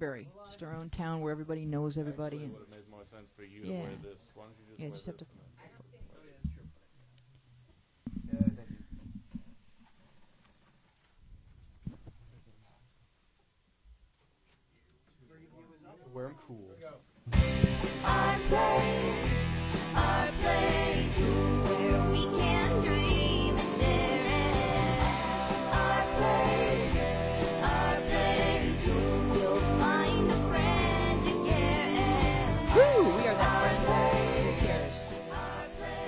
Woodbury, just our own town where everybody knows everybody. Actually, And would have made more sense for you Yeah. to wear this. Why don't you just yeah, wear just have this? to. Wear 'em cool. Our place, where we can dream and share it. Our place, you'll find a friend to care. Woo! We are that friend who cares.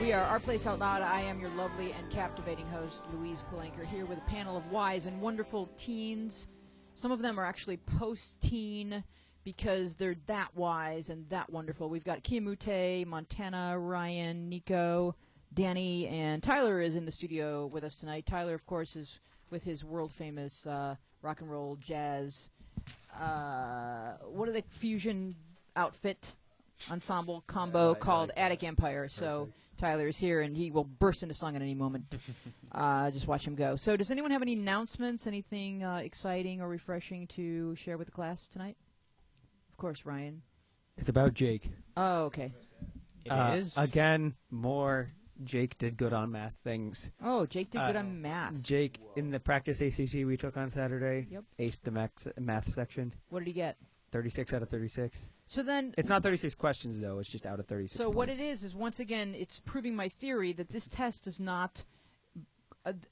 We are Our Place Out Loud. I am your lovely and captivating host, Louise Palanker, here with a panel of wise and wonderful teens. Some of them are actually post-teen because they're that wise and that wonderful. We've got Kiamute, Montana, Ryan, Nico, Danny, and Tyler is in the studio with us tonight. Tyler, of course, is with his world-famous rock and roll jazz, what are the fusion outfit ensemble combo called Attic Empire. So Tyler is here, and he will burst into song at any moment. Just watch him go. So does anyone have any announcements, anything exciting or refreshing to share with the class tonight? Of course, Ryan. It's about Jake. Oh, okay. It is? Again, more Jake did good on math things. Oh, Jake did good on math. Jake, in the practice ACT we took on Saturday, Yep. aced the math section. What did he get? 36 out of 36. So then, It's not 36 questions, though. It's just out of 36 so what it points. is once again, it's proving my theory that this test does not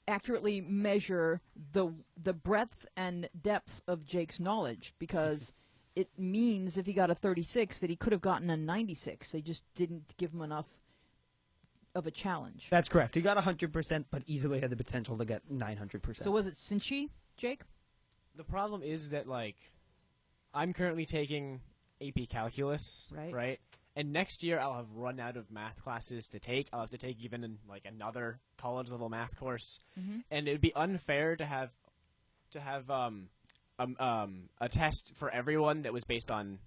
accurately measure the breadth and depth of Jake's knowledge, because it means if he got a 36 that he could have gotten a 96. They just didn't give him enough of a challenge. That's correct. He got 100%, but easily had the potential to get 900%. So was it Cinchi, Jake? The problem is that, like, I'm currently taking AP Calculus, Right. And next year I'll have run out of math classes to take. I'll have to take even another college-level math course, and it would be unfair to have a test for everyone that was based on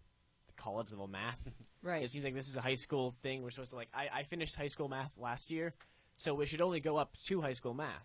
college-level math. Right. It seems like this is a high school thing. We're supposed to I finished high school math last year, so we should only go up to high school math.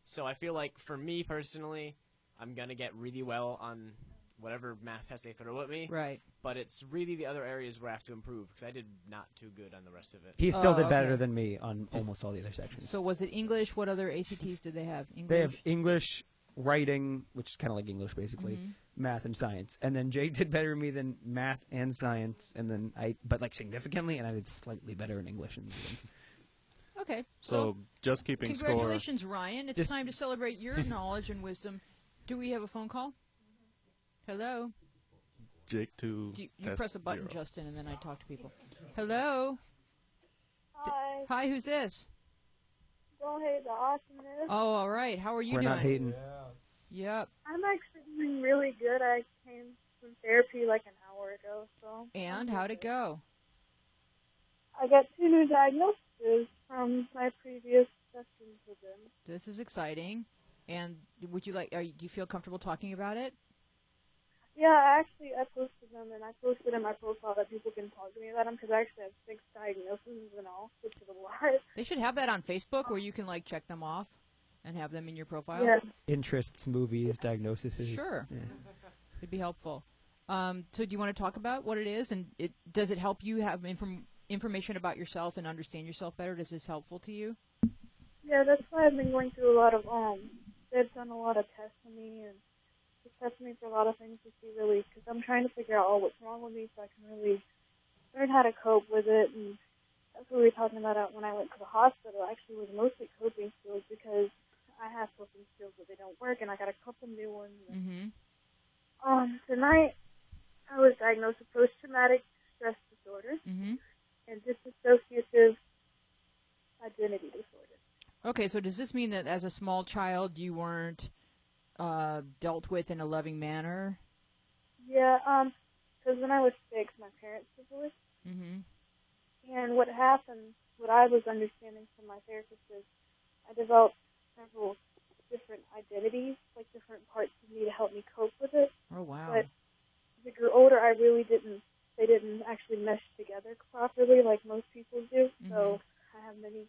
So I feel like for me personally, I'm gonna get really well on whatever math test they throw at me. Right. But it's really the other areas where I have to improve because I did not too good on the rest of it. He still did better okay. than me on almost all the other sections. So was it English? What other ACTs did they have? English? They have English, writing, which is kind of like English basically, math and science. And then Jake did better than me than math and science, and then but significantly, and I did slightly better in English. Okay. So just keeping score. Congratulations, Ryan. It's time to celebrate your knowledge and wisdom. Do we have a phone call? Hello? Jake to You test press a button, 0. Justin, and then I talk to people. Hello? Hi. Hi, who's this? Don't hate the awesomeness. Oh, all right. How are you We're doing? not hating. Yep. I'm actually doing really good. I came from therapy like an hour ago, so. And how'd it go? I got 2 new diagnoses from my previous sessions with them. This is exciting. And would you do you feel comfortable talking about it? Yeah, I posted them, and I posted in my profile that people can talk to me about them because I actually have 6 diagnoses and all, which is a lot. They should have that on Facebook where you can check them off and have them in your profile. Yeah. Interests, movies, diagnoses. Sure. Yeah. It'd be helpful. So do you want to talk about what it is, and does it help you have information about yourself and understand yourself better? Is this helpful to you? Yeah, that's why I've been going through a lot of, they've done a lot of tests on me and just testing me for a lot of things to see really, because I'm trying to figure out what's wrong with me so I can really learn how to cope with it. And that's what we were talking about when I went to the hospital. Actually, was mostly coping skills because I have coping skills, but they don't work, and I got a couple new ones. Tonight, I was diagnosed with post-traumatic stress disorder and dissociative identity disorder. Okay, so does this mean that as a small child you weren't dealt with in a loving manner? Yeah, because when I was 6, my parents divorced. And what happened, what I was understanding from my therapist is I developed several different identities, like different parts of me to help me cope with it. Oh, wow. But as I grew older, they didn't actually mesh together properly like most people do. So I have many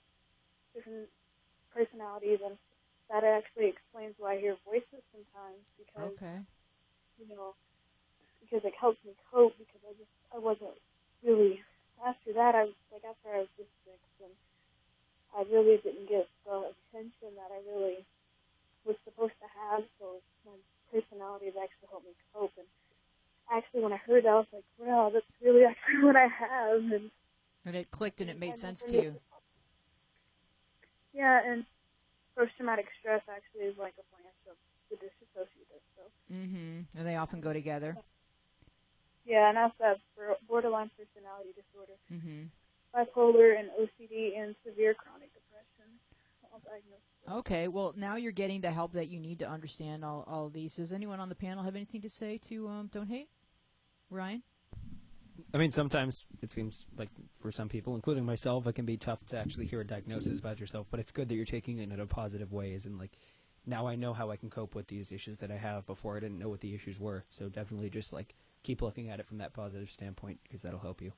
different personalities, and that actually explains why I hear voices sometimes because, because it helps me cope, because I wasn't really, after that, after I was just 6, and I really didn't get the attention that I really was supposed to have, so my personality has actually helped me cope. And actually, when I heard that, I was like, wow, that's really actually what I have. And it clicked and it made and sense for to me- you. Yeah, and post-traumatic stress actually is like a branch of the dissociative. So And they often go together. yeah, and I also have borderline personality disorder, hmm bipolar, and OCD, and severe chronic depression. All diagnosed. Okay, well, now you're getting the help that you need to understand all of these. Does anyone on the panel have anything to say to Don't Hate? Ryan? I mean, sometimes it seems like for some people, including myself, it can be tough to actually hear a diagnosis about yourself, but it's good that you're taking it in a positive way, as in, like, now I know how I can cope with these issues that I have. Before I didn't know what the issues were, so definitely just, like, keep looking at it from that positive standpoint, because that'll help you.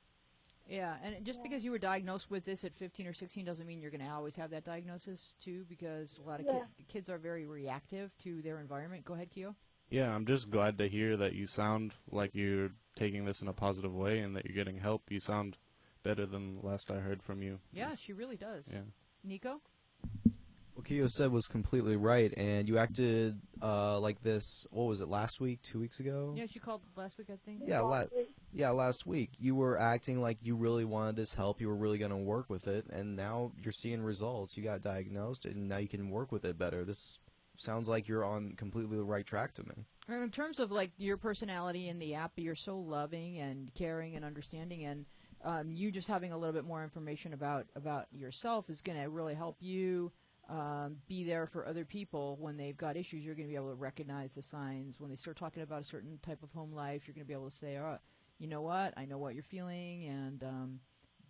Yeah, and just because you were diagnosed with this at 15 or 16 doesn't mean you're going to always have that diagnosis, too, because a lot of kids are very reactive to their environment. Go ahead, Keo. Yeah, I'm just glad to hear that you sound like you're taking this in a positive way and that you're getting help. You sound better than last I heard from you. Yeah, she really does. Yeah. Nico? What Keo said was completely right, and you acted like this, what was it, last week, 2 weeks ago? Yeah, she called last week, I think. Yeah, last week. You were acting like you really wanted this help, you were really going to work with it, and now you're seeing results. You got diagnosed, and now you can work with it better. This sounds like you're on completely the right track to me. And in terms of, like, your personality in the app, you're so loving and caring and understanding, and you just having a little bit more information about yourself is going to really help you be there for other people when they've got issues. You're going to be able to recognize the signs. When they start talking about a certain type of home life, you're going to be able to say, oh, you know what, I know what you're feeling, and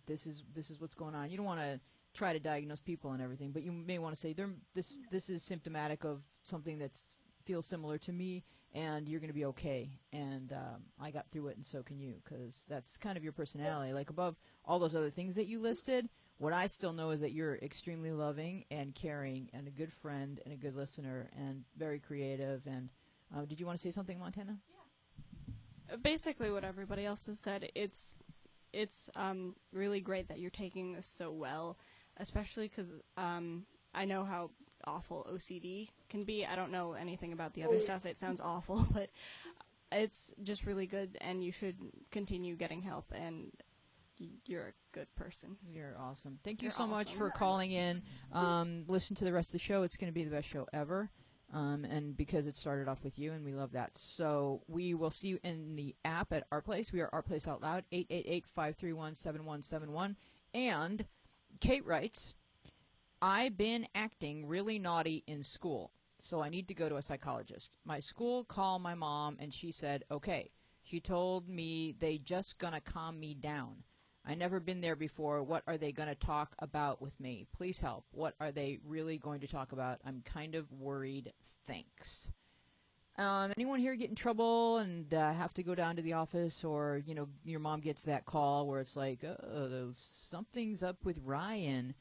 this is what's going on. You don't want to try to diagnose people and everything, but you may want to say, this is symptomatic of something that feels similar to me, and you're going to be okay. And I got through it, and so can you, because that's kind of your personality. Like, above all those other things that you listed, what I still know is that you're extremely loving and caring and a good friend and a good listener and very creative. And did you want to say something, Montana? Basically what everybody else has said. It's really great that you're taking this so well, especially because I know how awful OCD can be. I don't know anything about the other stuff. It sounds awful, but it's just really good, and you should continue getting help, and you're a good person. You're awesome. Thank you You're so much awesome. for calling in. Listen to the rest of the show. It's going to be the best show ever. And because it started off with you, and we love that. So we will see you in the app at Our Place. We are Our Place Out Loud, 888-531-7171. And Kate writes, I've been acting really naughty in school, so I need to go to a psychologist. My school called my mom, and she said, okay. She told me they just going to calm me down. I never been there before. What are they going to talk about with me? Please help. What are they really going to talk about? I'm kind of worried. Thanks. Anyone here get in trouble and have to go down to the office, or, you know, your mom gets that call where it's like, oh, something's up with Ryan.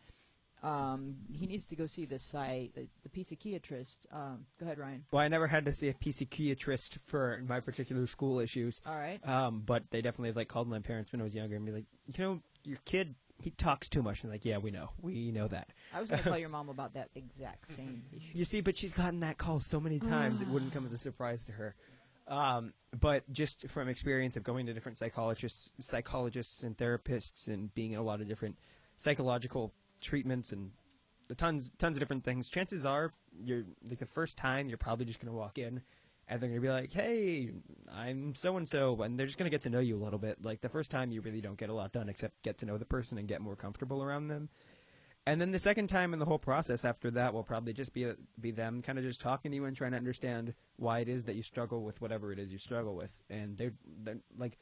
He needs to go see the psychiatrist. Go ahead, Ryan. Well, I never had to see a psychiatrist for my particular school issues. All right. But they definitely have, like, called my parents when I was younger and be like, you know, your kid, he talks too much. And like, yeah, we know that. I was going to call your mom about that exact same issue. You see, but she's gotten that call so many times, it wouldn't come as a surprise to her. But just from experience of going to different psychologists and therapists and being in a lot of different psychological treatments and the tons of different things, chances are you're like the first time you're probably just going to walk in and they're going to be like, hey, I'm so-and-so, and they're just going to get to know you a little bit. Like the first time you really don't get a lot done except get to know the person and get more comfortable around them. And then the second time in the whole process after that will probably just be them kind of just talking to you and trying to understand why it is that you struggle with whatever it is you struggle with. And they're like,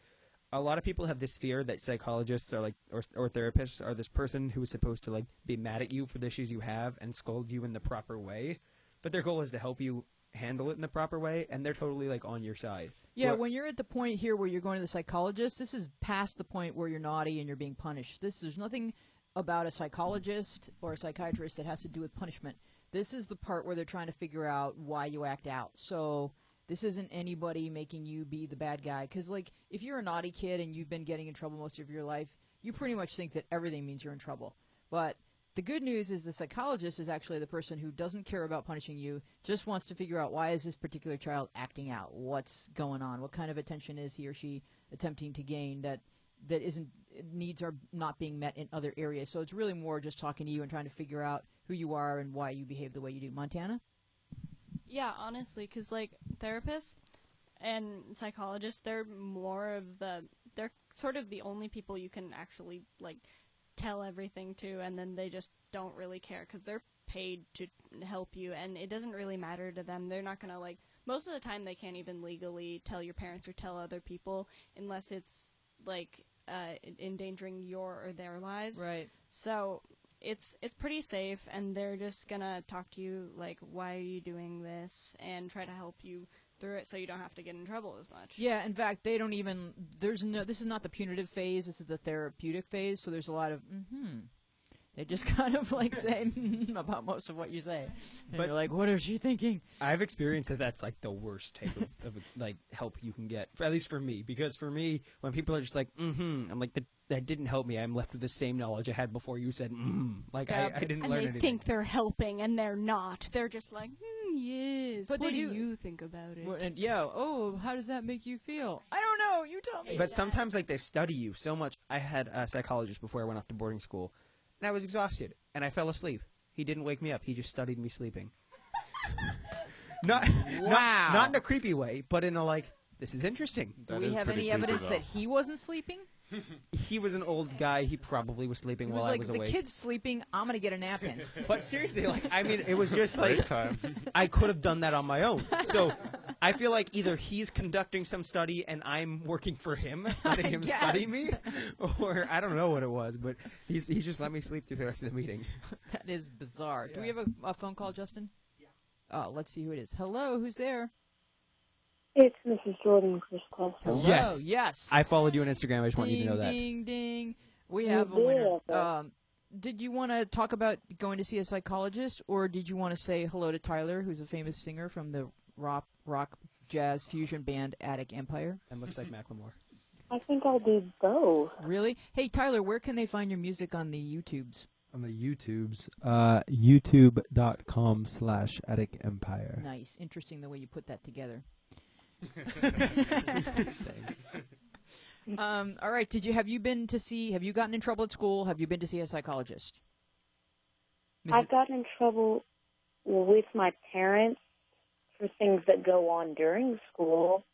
a lot of people have this fear that psychologists are like, or therapists are this person who is supposed to like be mad at you for the issues you have and scold you in the proper way. But their goal is to help you handle it in the proper way, and they're totally like on your side. Yeah, when you're at the point here where you're going to the psychologist, this is past the point where you're naughty and you're being punished. There's nothing about a psychologist or a psychiatrist that has to do with punishment. This is the part where they're trying to figure out why you act out. So This isn't anybody making you be the bad guy. Because, like, if you're a naughty kid and you've been getting in trouble most of your life, you pretty much think that everything means you're in trouble. But the good news is the psychologist is actually the person who doesn't care about punishing you, just wants to figure out why is this particular child acting out, what's going on, what kind of attention is he or she attempting to gain that isn't, needs are not being met in other areas. So it's really more just talking to you and trying to figure out who you are and why you behave the way you do. Montana? Yeah, honestly, because, like, therapists and psychologists, they're sort of the only people you can actually, like, tell everything to, and then they just don't really care because they're paid to help you, and it doesn't really matter to them. They're not going to, like, most of the time they can't even legally tell your parents or tell other people unless it's, like, endangering your or their lives. Right. So it's pretty safe, and they're just gonna talk to you like, why are you doing this, and try to help you through it so you don't have to get in trouble as much. Yeah, in fact, they don't even, this is not the punitive phase, this is the therapeutic phase, so there's a lot of, They just kind of like say about most of what you say. And But- you're like, what is she thinking? I've experienced that that's like the worst type of like help you can get, at least for me. Because for me, when people are just like, I'm like, that didn't help me. I'm left with the same knowledge I had before you said, Like, Yeah, I didn't And learn they anything. think they're helping, and they're not. They're just like, yes. But what they do do- you think about it? Well, and how does that make you feel? I don't know, you tell me. But sometimes, like, they study you so much. I had a psychologist before I went off to boarding school, and I was exhausted, and I fell asleep. He didn't wake me up. He just studied me sleeping. Not in a creepy way, but in a, like, this is interesting. Do we have any evidence that he wasn't sleeping? He was an old guy. He probably was sleeping He while was I like, was the awake. kid's sleeping, I'm going to get a nap in. But seriously, like, I mean, it was just Break like, time. I could have done that on my own. So I feel like either he's conducting some study and I'm working for him, letting him guess. study me, or I don't know what it was, but he just let me sleep through the rest of the meeting. That is bizarre. Do we have a phone call, Justin? Yeah. Let's see who it is. Hello, who's there? It's Mrs. Jordan Christopher. Hello, Yes. yes. I followed you on Instagram. I just want you to know that. Ding, ding. We You have a winner. did. Did you want to talk about going to see a psychologist, or did you want to say hello to Tyler, who's a famous singer from the rock jazz fusion band Attic Empire? That looks like Macklemore. I think I'll do both. Really? Hey, Tyler, where can they find your music on the YouTubes? On the YouTubes, youtube.com/Attic Empire. Nice. Interesting the way you put that together. Thanks. All right. Have you gotten in trouble at school? Have you been to see a psychologist? I've gotten in trouble with my parents for things that go on during school,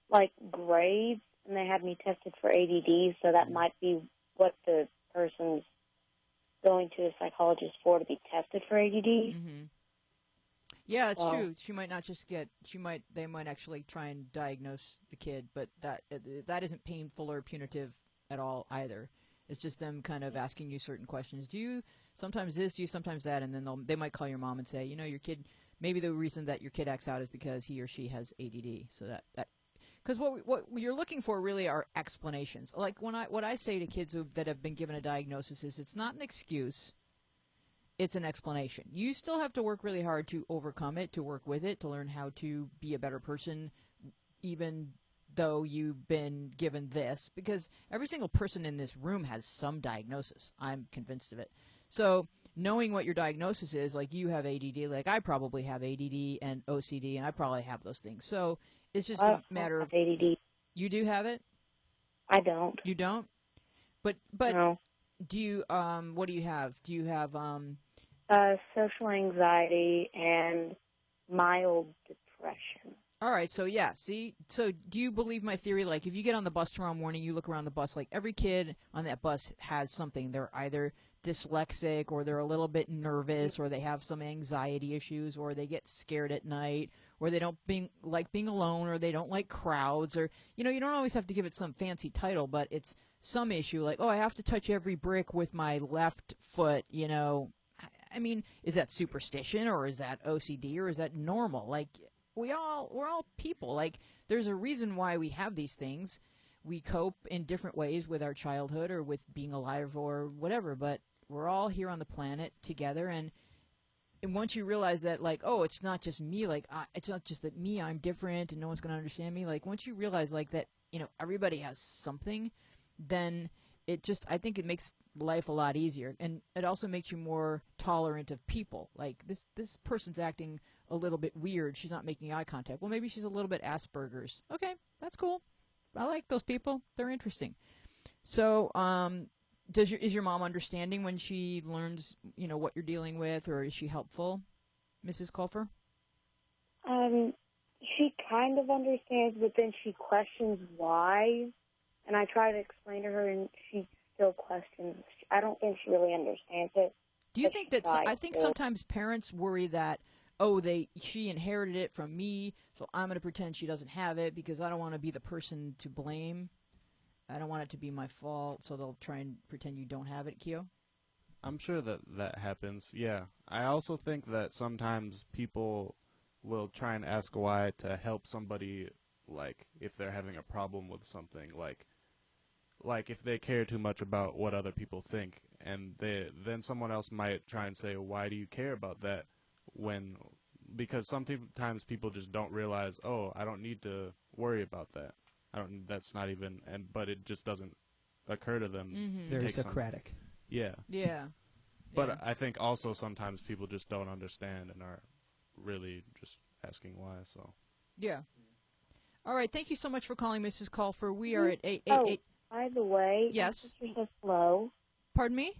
like grades, and they had me tested for ADD, so that might be what the person's going to a psychologist for, to be tested for ADD. Mm-hmm. Yeah, it's Well- true. They might actually try and diagnose the kid, but that isn't painful or punitive at all either. It's just them kind of asking you certain questions. Do you sometimes this? Do you sometimes that? And then they might call your mom and say, your kid. Maybe the reason that your kid acts out is because he or she has ADD. So that because what you're looking for really are explanations. Like what I say to kids that have been given a diagnosis is it's not an excuse. It's an explanation. You still have to work really hard to overcome it, to work with it, to learn how to be a better person, even though you've been given this, because every single person in this room has some diagnosis. I'm convinced of it. So knowing what your diagnosis is, like you have ADD, like I probably have ADD and OCD, and I probably have those things. So it's just a matter of, ADD. you do have it? I don't. You don't? But No. do you, what do you have? Do you have, Social anxiety and mild depression. all right, so yeah, see, so do you believe my theory? Like, if you get on the bus tomorrow morning, you look around the bus, like every kid on that bus has something. They're either dyslexic, or they're a little bit nervous, or they have some anxiety issues, or they get scared at night, or they don't like being alone, or they don't like crowds, or, you don't always have to give it some fancy title, but it's some issue, like, I have to touch every brick with my left foot, I mean, is that superstition, or is that OCD, or is that normal? Like, we're all people. Like, there's a reason why we have these things. We cope in different ways with our childhood or with being alive or whatever, but we're all here on the planet together, and and once you realize that, like, oh, it's not just me, like, it's not just that me, I'm different and no one's going to understand me. Like, once you realize, like, that, everybody has something, then I think it makes life a lot easier. And it also makes you more tolerant of people. Like, this person's acting a little bit weird. She's not making eye contact. Well, maybe she's a little bit Asperger's. Okay, that's cool. I like those people. They're interesting. So, is your mom understanding when she learns, what you're dealing with, or is she helpful, Mrs. Colfer? She kind of understands, but then she questions why. And I try to explain to her, and she still questions. I don't think she really understands it. Do you think that? I think sometimes parents worry that, she inherited it from me, so I'm going to pretend she doesn't have it because I don't want to be the person to blame. I don't want it to be my fault, so they'll try and pretend you don't have it, Kyo? I'm sure that happens, yeah. I also think that sometimes people will try and ask why to help somebody, like, if they're having a problem with something, like if they care too much about what other people think, and then someone else might try and say, why do you care about that? Because sometimes people just don't realize, I don't need to worry about that. That's not even, but it just doesn't occur to them. Mm-hmm. Very Socratic. Yeah. Yeah. But I think also sometimes people just don't understand and are really just asking why, so. Yeah. All right, thank you so much for calling, Mrs. Colfer. We are at 888. By the way, yes. My sister says hello. Pardon me?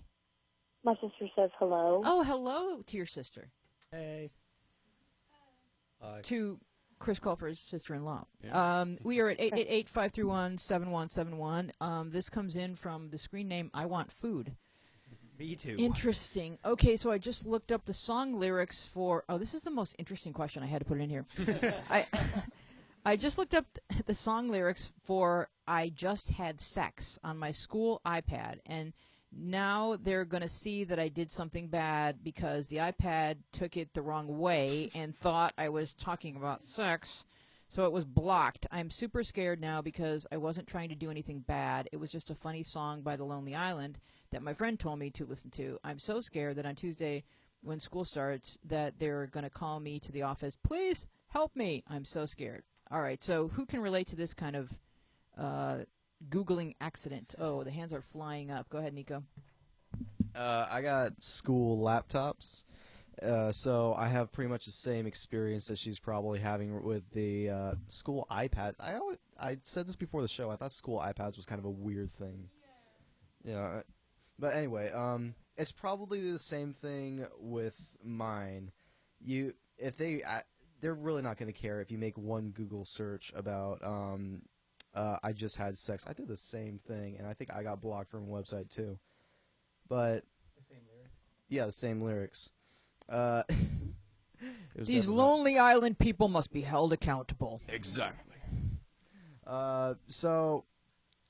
My sister says hello. Oh, hello to your sister. Hey. To Chris Colfer's sister-in-law. Yeah. We are at 888-531-7171. This comes in from the screen name I Want Food. Me too. Interesting. Okay, so I just looked up the song lyrics for... Oh, this is the most interesting question. I had to put it in here. I just looked up the song lyrics for I Just Had Sex on my school iPad, and now they're going to see that I did something bad because the iPad took it the wrong way and thought I was talking about sex, so it was blocked. I'm super scared now because I wasn't trying to do anything bad. It was just a funny song by The Lonely Island that my friend told me to listen to. I'm so scared that on Tuesday when school starts that they're going to call me to the office. Please help me. I'm so scared. All right, so who can relate to this kind of Googling accident? Oh, the hands are flying up. Go ahead, Nico. I got school laptops, so I have pretty much the same experience that she's probably having with the school iPads. I said this before the show. I thought school iPads was kind of a weird thing. Yeah, but anyway, it's probably the same thing with mine. They're really not going to care if you make one Google search about I just had sex. I did the same thing, and I think I got blocked from a website too. But the same lyrics? Yeah, the same lyrics. These Lonely Island people must be held accountable. Exactly. So,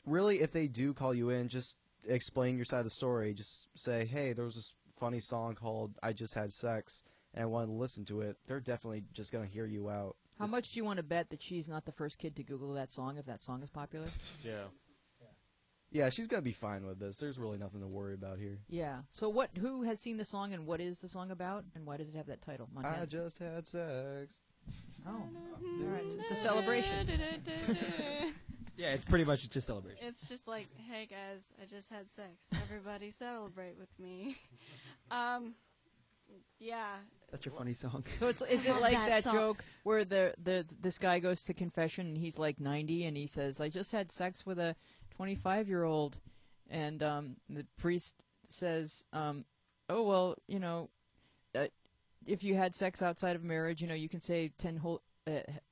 really, if they do call you in, just explain your side of the story. Just say, hey, there was this funny song called I Just Had Sex, and I wanted to listen to it. They're definitely just going to hear you out. How much do you want to bet that she's not the first kid to Google that song if that song is popular? Yeah. Yeah, she's going to be fine with this. There's really nothing to worry about here. Yeah. So who has seen the song, and what is the song about, and why does it have that title? Montana? I just had sex. Oh. All right. So it's a celebration. Yeah, it's pretty much just a celebration. It's just like, hey guys, I just had sex. Everybody celebrate with me. Yeah. Such a funny song. So is it like that joke where this guy goes to confession and he's like 90 and he says, I just had sex with a 25-year-old, and the priest says, oh well, if you had sex outside of marriage, you can say 10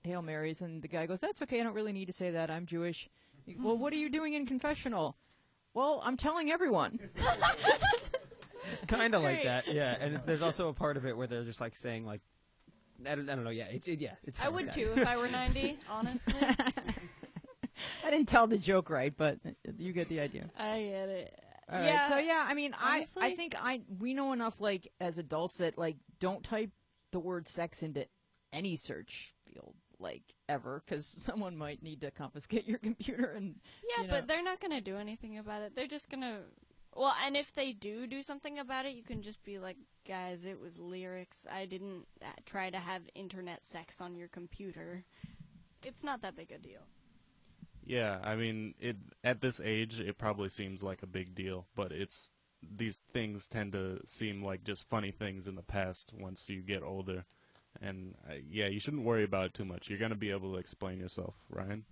Hail Marys, and the guy goes, that's okay, I don't really need to say that, I'm Jewish. Well, what are you doing in confessional? Well, I'm telling everyone. Kind of like that, yeah. And there's also a part of it where they're just like saying like, I don't know, yeah, it's I would too if I were 90, honestly. I didn't tell the joke right, but you get the idea. I get it. All yeah. right. So yeah, I mean, honestly, I think we know enough, like, as adults that like don't type the word sex into any search field, like, ever, because someone might need to confiscate your computer and. Yeah, but they're not gonna do anything about it. They're just gonna Well, and if they do something about it, you can just be like, guys, it was lyrics. I didn't try to have internet sex on your computer. It's not that big a deal. Yeah, I mean, at this age, it probably seems like a big deal, but these things tend to seem like just funny things in the past once you get older. And yeah, you shouldn't worry about it too much. You're gonna be able to explain yourself, Ryan.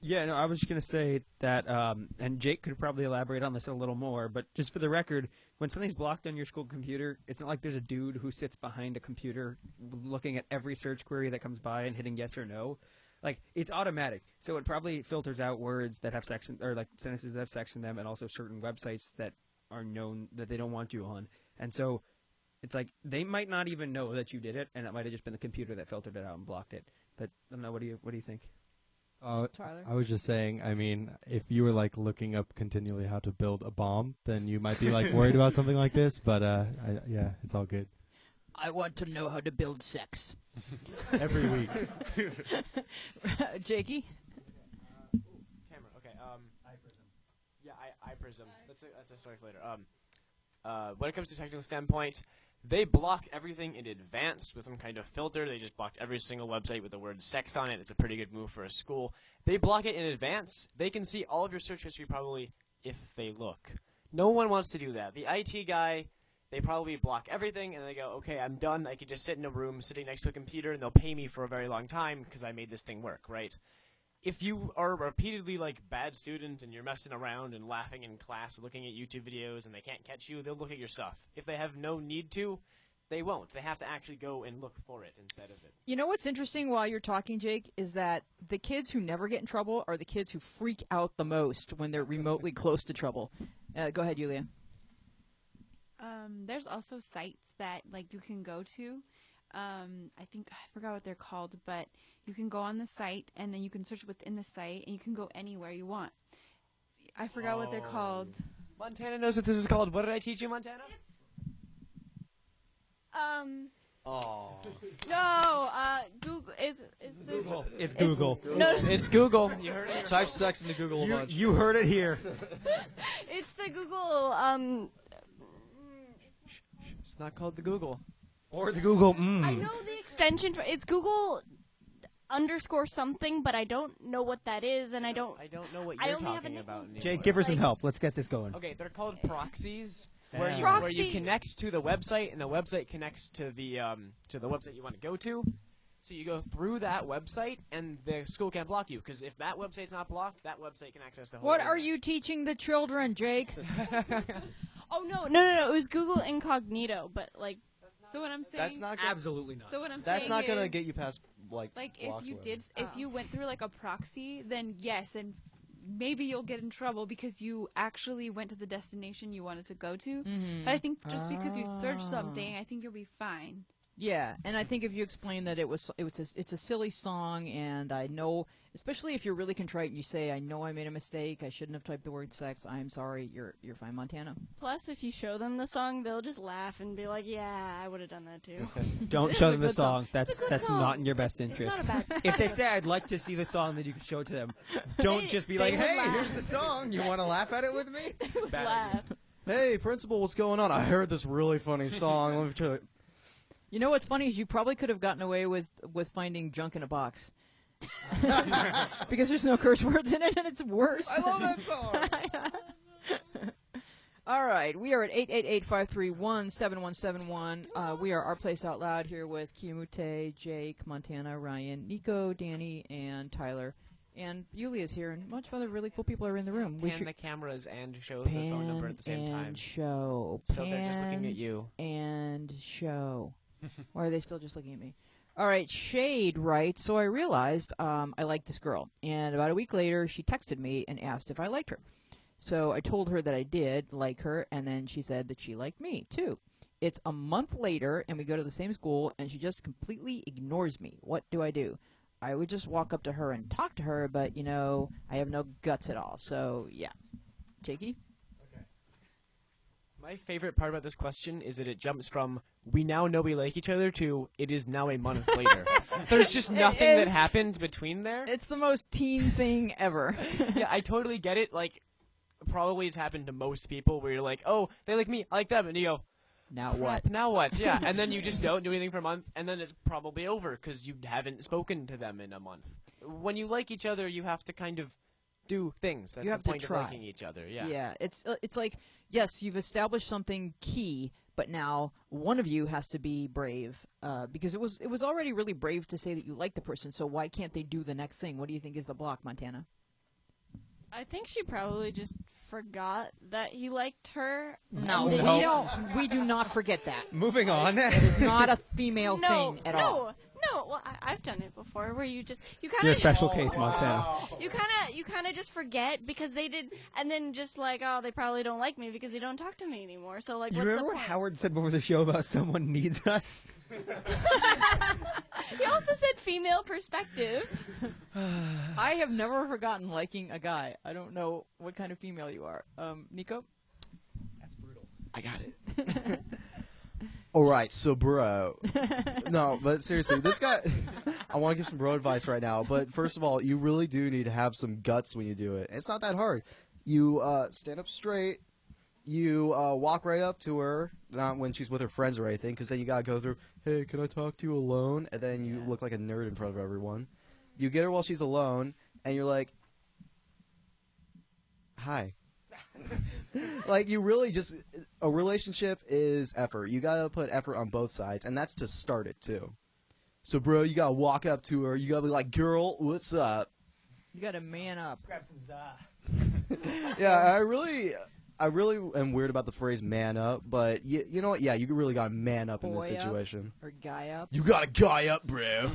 Yeah, no, I was just going to say that, and Jake could probably elaborate on this a little more, but just for the record, when something's blocked on your school computer, it's not like there's a dude who sits behind a computer looking at every search query that comes by and hitting yes or no. Like, it's automatic, so it probably filters out words that have sex or like sentences that have sex in them, and also certain websites that are known that they don't want you on. And so it's like they might not even know that you did it, and it might have just been the computer that filtered it out and blocked it. But I don't know, what do you think? Tyler? I was just saying, I mean, if you were like looking up continually how to build a bomb, then you might be like worried about something like this, but yeah, it's all good. I want to know how to build sex. Every week. Jakey? Camera. Okay. Yeah, iPrism. That's a story for later. When it comes to technical standpoint, they block everything in advance with some kind of filter. They just blocked every single website with the word sex on it. It's a pretty good move for a school. They block it in advance. They can see all of your search history probably if they look. No one wants to do that. The IT guy, they probably block everything and they go, okay, I'm done. I can just sit in a room sitting next to a computer and they'll pay me for a very long time because I made this thing work, right? If you are repeatedly like bad student and you're messing around and laughing in class, looking at YouTube videos, and they can't catch you, they'll look at your stuff. If they have no need to, they won't. They have to actually go and look for it instead of it. You know what's interesting while you're talking, Jake, is that the kids who never get in trouble are the kids who freak out the most when they're remotely close to trouble. Go ahead, Yulia. There's also sites that like you can go to. I forgot what they're called, but you can go on the site and then you can search within the site and you can go anywhere you want. I forgot what they're called. Montana knows what this is called. What did I teach you, Montana? Google is Google. It's Google. It's Google. You heard it. Type sex into Google a bunch. You heard it here. It's the Google. It's not called the Google. Or the Google. I know the extension. It's Google _ something, but I don't know what that is, and I don't know what I you're only have talking a about. nickname. Jake, give her some help. Let's get this going. Okay, they're called proxies, Yeah. where you connect to the website, and the website connects to the website you want to go to. So you go through that website, and the school can't block you, because if that website's not blocked, that website can access the whole What internet. are you teaching the children, Jake? Oh no! It was Google Incognito, but like. So what I'm saying, That's not gonna, Absolutely not. So what I'm That's saying not gonna is, get you past like if blocks you or did, whatever. if you went through like a proxy, then yes, and maybe you'll get in trouble because you actually went to the destination you wanted to go to. Mm-hmm. But I think just because you search something, I think you'll be fine. Yeah, and I think if you explain that it's a silly song, and I know, especially if you're really contrite and you say, I know I made a mistake, I shouldn't have typed the word sex, I'm sorry, you're fine, Montana. Plus, if you show them the song, they'll just laugh and be like, "Yeah, I would have done that too." Don't It show is a them the good song. song. That's It's a good song. not in your best It's interest. not a bad. If they say, I'd like to see the song, then you can show it to them. Don't just be like, they would hey, laugh. here's the song. You want to laugh at it with me? They would Bad laugh. Hey, principal, what's going on? I heard this really funny song. Let me tell you. You know what's funny is you probably could have gotten away with finding junk in a box. Because there's no curse words in it, and it's worse. I love that song. All right, we are at 888-531-7171. We are Our Place Out Loud here with Kiyomute, Jake, Montana, Ryan, Nico, Danny, and Tyler. And Yulia's here, and a bunch of other really cool people are in the room. We Pan should the cameras and show the phone number at the same time. and show. So they're just looking Pan at you. and show. Or are they still just looking at me? All right, Shade writes, so I realized I liked this girl. And about a week later, she texted me and asked if I liked her. So I told her that I did like her, and then she said that she liked me, too. It's a month later, and we go to the same school, and she just completely ignores me. What do I do? I would just walk up to her and talk to her, but, you know, I have no guts at all. So, yeah. Jakey? My favorite part about this question is that it jumps from "we now know we like each other" to "it is now a month later." There's just nothing that happened between there. It's the most teen thing ever. Yeah, I totally get it. Like probably it's happened to most people where you're like, oh, they like me, I like them, and you go, Now crap, what? now what? Yeah, and then you just don't do anything for a month, and then it's probably over because you haven't spoken to them in a month. When you like each other, you have to kind of do things. That's You have the to point try. of liking each other. Yeah. Yeah, it's like, yes, you've established something key, but now one of you has to be brave, because it was already really brave to say that you like the person. So why can't they do the next thing? What do you think is the block, Montana? I think she probably just forgot that he liked her. No, and we then she- don't. We do not forget that. Moving on. It is not a female no, thing at all. No, well, I've done it before, where you kind You're a of special case, Montana. you kind of just forget because they did, and then just like, oh, they probably don't like me because they don't talk to me anymore. So like, You what's remember the what point? Howard said before the show about someone needs us? He also said female perspective. I have never forgotten liking a guy. I don't know what kind of female you are. Nico? That's brutal. I got it. All right, so bro. No, but seriously, this guy. I want to give some bro advice right now, but first of all, you really do need to have some guts when you do it. And it's not that hard. You stand up straight. You walk right up to her, not when she's with her friends or anything, because then you gotta go through. Hey, can I talk to you alone? And then you look like a nerd in front of everyone. You get her while she's alone, and you're like, hi. Like, you really just, a relationship is effort. You gotta put effort on both sides, and that's to start it too. So, bro, you gotta walk up to her. You gotta be like, girl, what's up? You got to man up. Grab some za. Yeah, I really am weird about the phrase man up, but you know what? Yeah, you really gotta man up in this Boy up. situation. Or guy up. You gotta guy up, bro.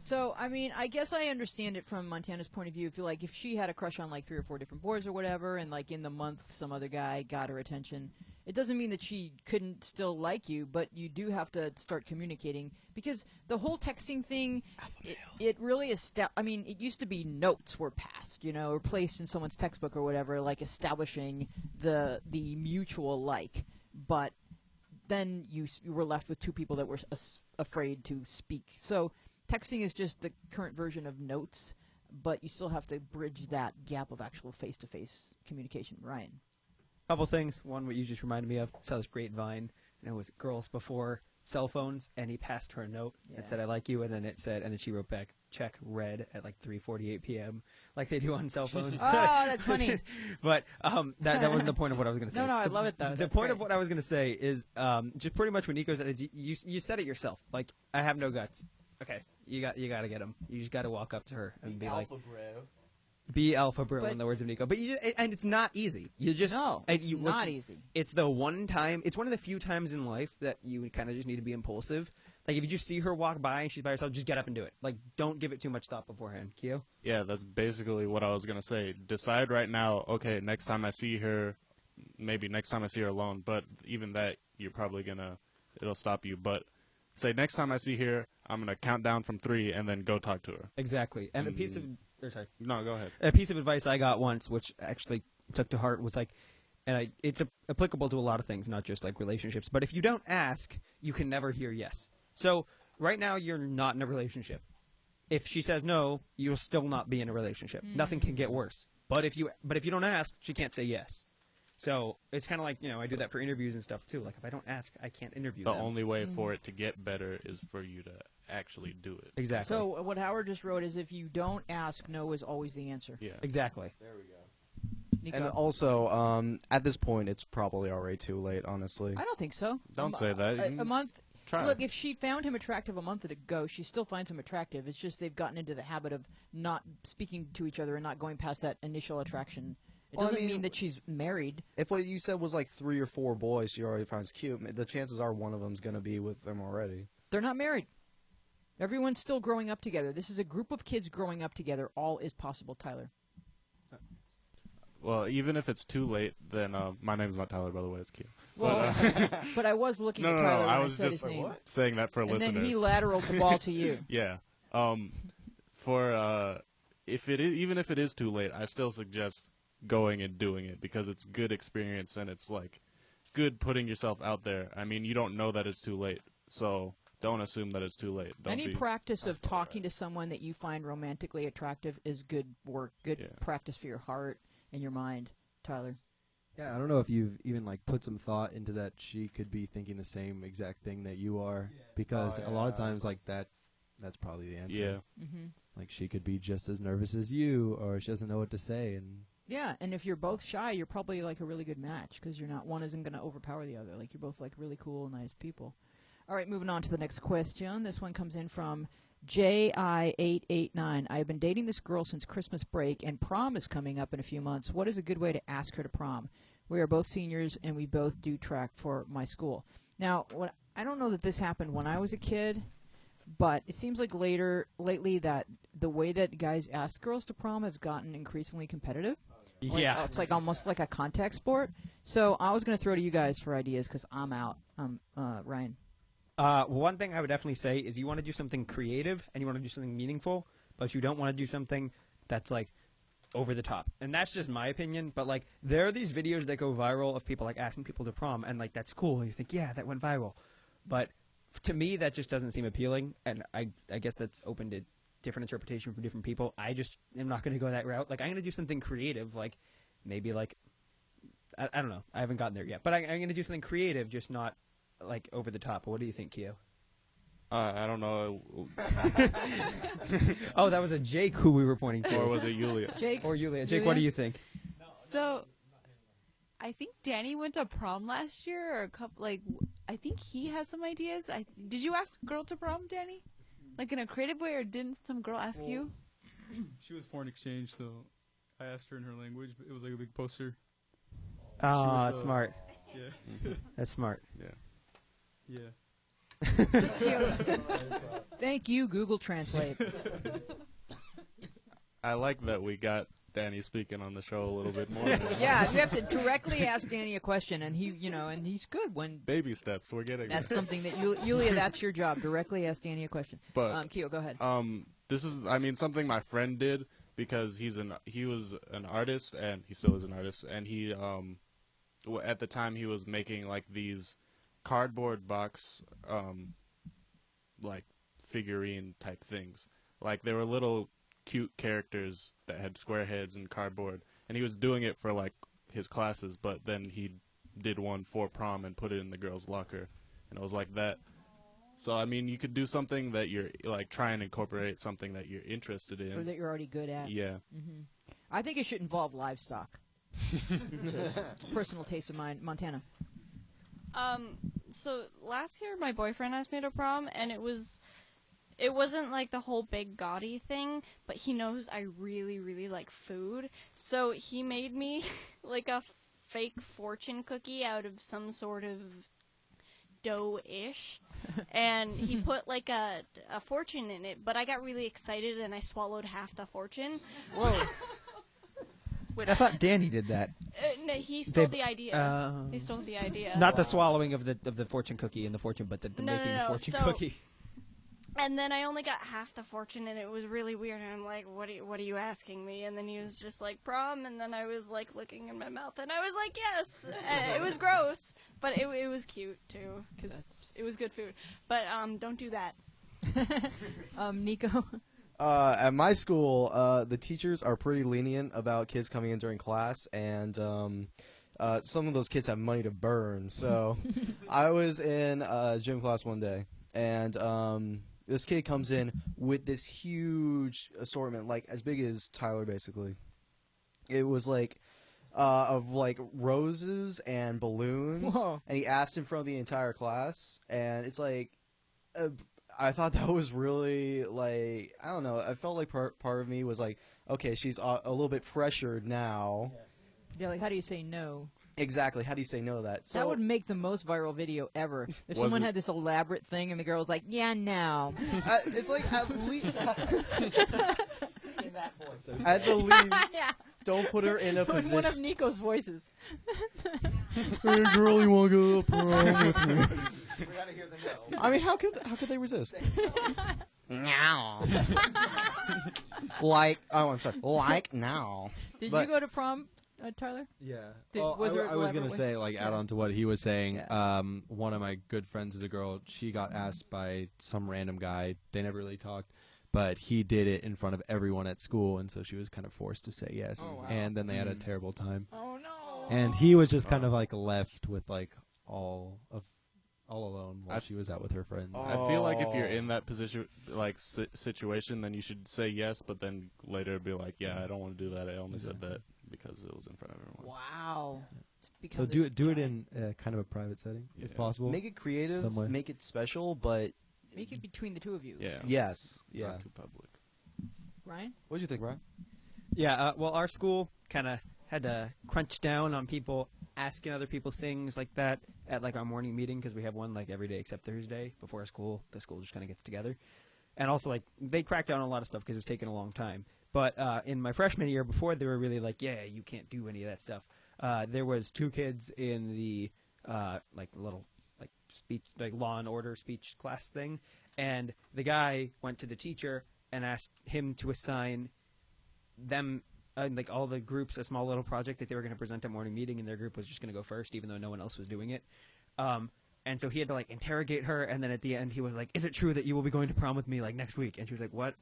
So, I mean, I guess I understand it from Montana's point of view. If she had a crush on like 3 or 4 different boys or whatever, and like in the month some other guy got her attention, it doesn't mean that she couldn't still like you, but you do have to start communicating, because the whole texting thing, it really is. I mean, it used to be notes were passed, or placed in someone's textbook or whatever, like establishing the mutual like, but then you were left with two people that were afraid to speak. So texting is just the current version of notes, but you still have to bridge that gap of actual face-to-face communication. Ryan? Couple things. One, what you just reminded me of. Saw this great Vine, and it was girls before cell phones, and he passed her a note that said, I like you, and then and then she wrote back, check, read, at like 3:48 p.m., like they do on cell phones. Oh, that's funny. But that wasn't the point of what I was going to say. No, I love it, though. The That's point great. of what I was going to say is just pretty much what Nico said is you said it yourself. Like, I have no guts. Okay, you got to get them. You just got to walk up to her and be like, bro. be alpha bro, But- in the words of Nico. But and it's not easy. You just No, and it's you- not easy. It's the one time. It's one of the few times in life that you kind of just need to be impulsive. Like, if you just see her walk by and she's by herself, just get up and do it. Like, don't give it too much thought beforehand. Kyo? Yeah, that's basically what I was going to say. Decide right now, okay, next time I see her, maybe next time I see her alone, but even that, you're probably going to, it'll stop you. But say, next time I see her, I'm going to count down from 3 and then go talk to her. Exactly. And a piece of No, go ahead. a piece of advice I got once, which actually took to heart, was like, and it's applicable to a lot of things, not just like relationships. But if you don't ask, you can never hear yes. So right now you're not in a relationship. If she says no, you'll still not be in a relationship. Nothing can get worse. But if you don't ask, she can't say yes. So it's kind of like, I do that for interviews and stuff too. Like, if I don't ask, I can't interview The them. only way for it to get better is for you to actually do it. Exactly. So what Howard just wrote is, if you don't ask, no is always the answer. Yeah. Exactly. There we go. Nico? And also, at this point, it's probably already too late, honestly. I don't think so. Don't say that. A month. Try. Look, if she found him attractive a month ago, she still finds him attractive. It's just they've gotten into the habit of not speaking to each other and not going past that initial attraction. It Well, I doesn't mean, mean that she's married. If what you said was like 3 or 4 boys she already finds cute, the chances are one of them's going to be with them already. They're not married. Everyone's still growing up together. This is a group of kids growing up together. All is possible, Tyler. Well, even if it's too late, then my name's not Tyler, by the way. It's Q. Well, but I was looking No, at no, Tyler no. when I I was said just his name. saying that for And listeners. then he lateraled the ball to you. Yeah. For even if it is too late, I still suggest going and doing it, because it's good experience and it's like good putting yourself out there. I mean, you don't know that it's too late, so don't assume that it's too late. Any practice of talking to someone that you find romantically attractive is good work, good practice for your heart and your mind. Tyler? Yeah, I don't know if you've even like put some thought into that she could be thinking the same exact thing that you are, because a lot of times like that's probably the answer. Yeah. Mm-hmm. Like she could be just as nervous as you, or she doesn't know what to say, and Yeah, and if you're both shy, you're probably like a really good match because you're not one isn't going to overpower the other. Like you're both like really cool, nice people. All right, moving on to the next question. This one comes in from JI889. I have been dating this girl since Christmas break, and prom is coming up in a few months. What is a good way to ask her to prom? We are both seniors, and we both do track for my school. Now, I don't know that this happened when I was a kid, but it seems like lately that the way that guys ask girls to prom has gotten increasingly competitive. Yeah. It's like almost like a contact sport. So I was going to throw to you guys for ideas because I'm out. Ryan. One thing I would definitely say is you want to do something creative and you want to do something meaningful, but you don't want to do something that's like over the top. And that's just my opinion, but like there are these videos that go viral of people like asking people to prom, and like that's cool, and you think, yeah, that went viral. But to me, that just doesn't seem appealing, and I guess that's open to different interpretation from different people. I just am not going to go that route. Like I'm going to do something creative, like maybe like I don't know. I haven't gotten there yet, but I'm going to do something creative, just not like over the top. What do you think, Keo? I don't know. Oh, that was a Jake who we were pointing to. Or was it Yulia? Jake or Yulia. Jake, what do you think? So, I think Danny went to prom last year, or a couple. Like, I think he has some ideas. Did you ask a girl to prom, Danny? Like in a creative way, or didn't some girl ask you? She was foreign exchange, so I asked her in her language. But it was like a big poster. Oh, that's smart. Yeah. That's smart. Yeah. Thank you, Google Translate. I like that we got Danny speaking on the show a little bit more. Yeah, you have to directly ask Danny a question, and and he's good when. Baby steps, we're getting. That's there. something that Yulia, that's your job. Directly ask Danny a question. But Keo, go ahead. This is, something my friend did because he was an artist and he still is an artist, and he at the time he was making like these cardboard box like figurine type things. Like they were little cute characters that had square heads and cardboard, and he was doing it for like his classes, but then he did one for prom and put it in the girls' locker, and it was like that. So you could do something that you're like try and incorporate something that you're interested in Or that you're already good at. Yeah. Mm-hmm. I think it should involve livestock. It's a personal taste of mine. Montana. So last year my boyfriend asked me to prom, and it wasn't like the whole big gaudy thing, but he knows I really, really like food. So he made me like a fake fortune cookie out of some sort of dough-ish. And he put like a fortune in it, but I got really excited and I swallowed half the fortune. Whoa. Wait, I thought Danny did that. No, he stole the idea. He stole the idea. Not the swallowing of the fortune cookie and the fortune, but the making the fortune cookie. And then I only got half the fortune, and it was really weird. And I'm like, what are you asking me? And then he was just like, prom. And then I was like looking in my mouth, and I was like, yes. It was gross, but it was cute too, because it was good food. But don't do that. Nico. At my school, the teachers are pretty lenient about kids coming in during class, and some of those kids have money to burn. So I was in gym class one day, and this kid comes in with this huge assortment, like as big as Tyler, basically. It was like of like roses and balloons. Whoa. And he asked in front of the entire class, and it's like, I thought that was really like, I don't know. I felt like part of me was like, okay, she's a little bit pressured now. Yeah, like how do you say no? Exactly. How do you say no to that? So That would make the most viral video ever. If someone had this elaborate thing and the girl was like, yeah, no. It's like at least at the least, Yeah. don't put her in a position. One of Nico's voices. Hey, girl, you want to go to the prom with me? We gotta hear the no. I mean, how could they resist? Now. Like, oh, I'm sorry. Like now. Did But- you go to prom, Tyler? Yeah. Was there I was elaborate gonna way? say, like, add Yeah. on to what he was saying. Yeah. One of my good friends is a girl. She got asked by some random guy. They never really talked, but he did it in front of everyone at school, and so she was kind of forced to say yes. Oh, wow. And then they had a terrible time. Oh no. And he was just kind of like left with like all alone while she was out with her friends. I feel like if you're in that position, like situation, then you should say yes, but then later be like, yeah, I don't want to do that. I only said that because it was in front of everyone. Wow. So do it in kind of a private setting, if possible. Make it creative, somewhere. make it special, but Make it between the two of you. Yeah. yes, yeah. Not too public. Ryan? What do you think, Ryan? Yeah, well, our school kind of had to crunch down on people asking other people things like that at like our morning meeting, because we have one like every day except Thursday before school. The school just kind of gets together. And also, like, they cracked down on a lot of stuff because it was taking a long time. But in my freshman year, before, they were really like, yeah, you can't do any of that stuff. There was 2 kids in the like little like speech, like law and order speech class thing, and the guy went to the teacher and asked him to assign them like all the groups a small little project that they were going to present at morning meeting, and their group was just going to go first, even though no one else was doing it. And so he had to like interrogate her, and then at the end he was like, "Is it true that you will be going to prom with me like next week?" And she was like, "What?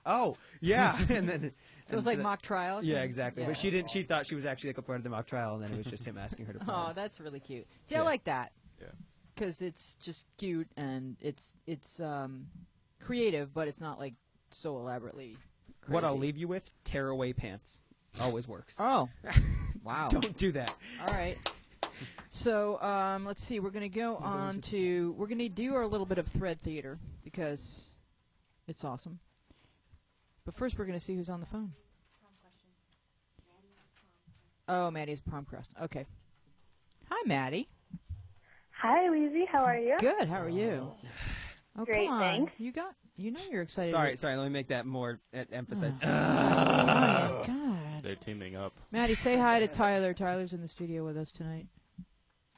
Oh, yeah." And then So it was like mock trial? Yeah, exactly. Yeah. But she didn't. She thought she was actually like a part of the mock trial, and then it was just him asking her to prom. Oh, that's really cute. See, I like that. Yeah. Because it's just cute and it's creative, but it's not like so elaborately crazy. What I'll leave you with: tearaway pants. Always works. Oh, wow. Don't do that. All right. So let's see. We're going to go on to. We're going to do our little bit of thread theater because it's awesome. But first, we're going to see who's on the phone. Oh, Maddie's prom crush. Okay. Hi, Maddie. Hi, Weezy. How are you? Good. How are you? Oh, Great, come on. thanks. You know you're excited. Sorry. Let me make that more emphasized. Oh, my God. They're teaming up. Maddie, say hi to Tyler. Tyler's in the studio with us tonight.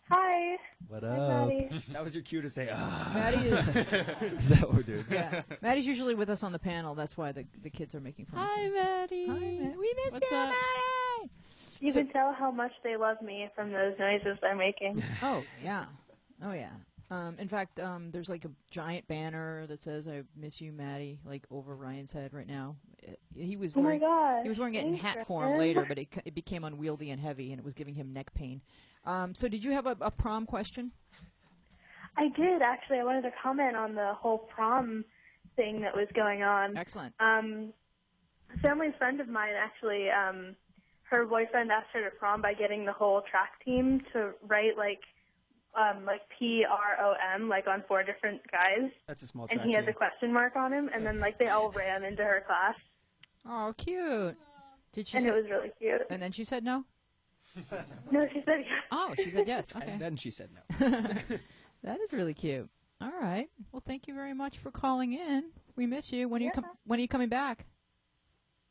Hi. What Hi, up? Maddie. That was your cue to say, Maddie is. Is that what we're doing? Yeah. Maddie's usually with us on the panel. That's why the kids are making fun of Hi, her. Maddie. Hi, Maddie. We miss What's you, up? Maddie. You can tell how much they love me from those noises they're making. Oh, yeah. Oh, yeah. In fact, there's like a giant banner that says "I miss you, Maddie," like over Ryan's head right now. He was Oh my wearing gosh. he was wearing it in Thanks, hat form Ryan. later, but it became unwieldy and heavy, and it was giving him neck pain. So did you have a prom question? I did, actually. I wanted to comment on the whole prom thing that was going on. Excellent. A family friend of mine, actually, her boyfriend asked her to prom by getting the whole track team to write, like PROM, like on 4 different guys. That's a small And track he has team. a question mark on him, and then, like, they all ran into her class. Oh, cute. Did she? And say, it was really cute. and then she said no. No, she said yes. Oh, she said yes. Okay. And then she said no. That is really cute. All right. Well, thank you very much for calling in. We miss you. When are when are you coming back?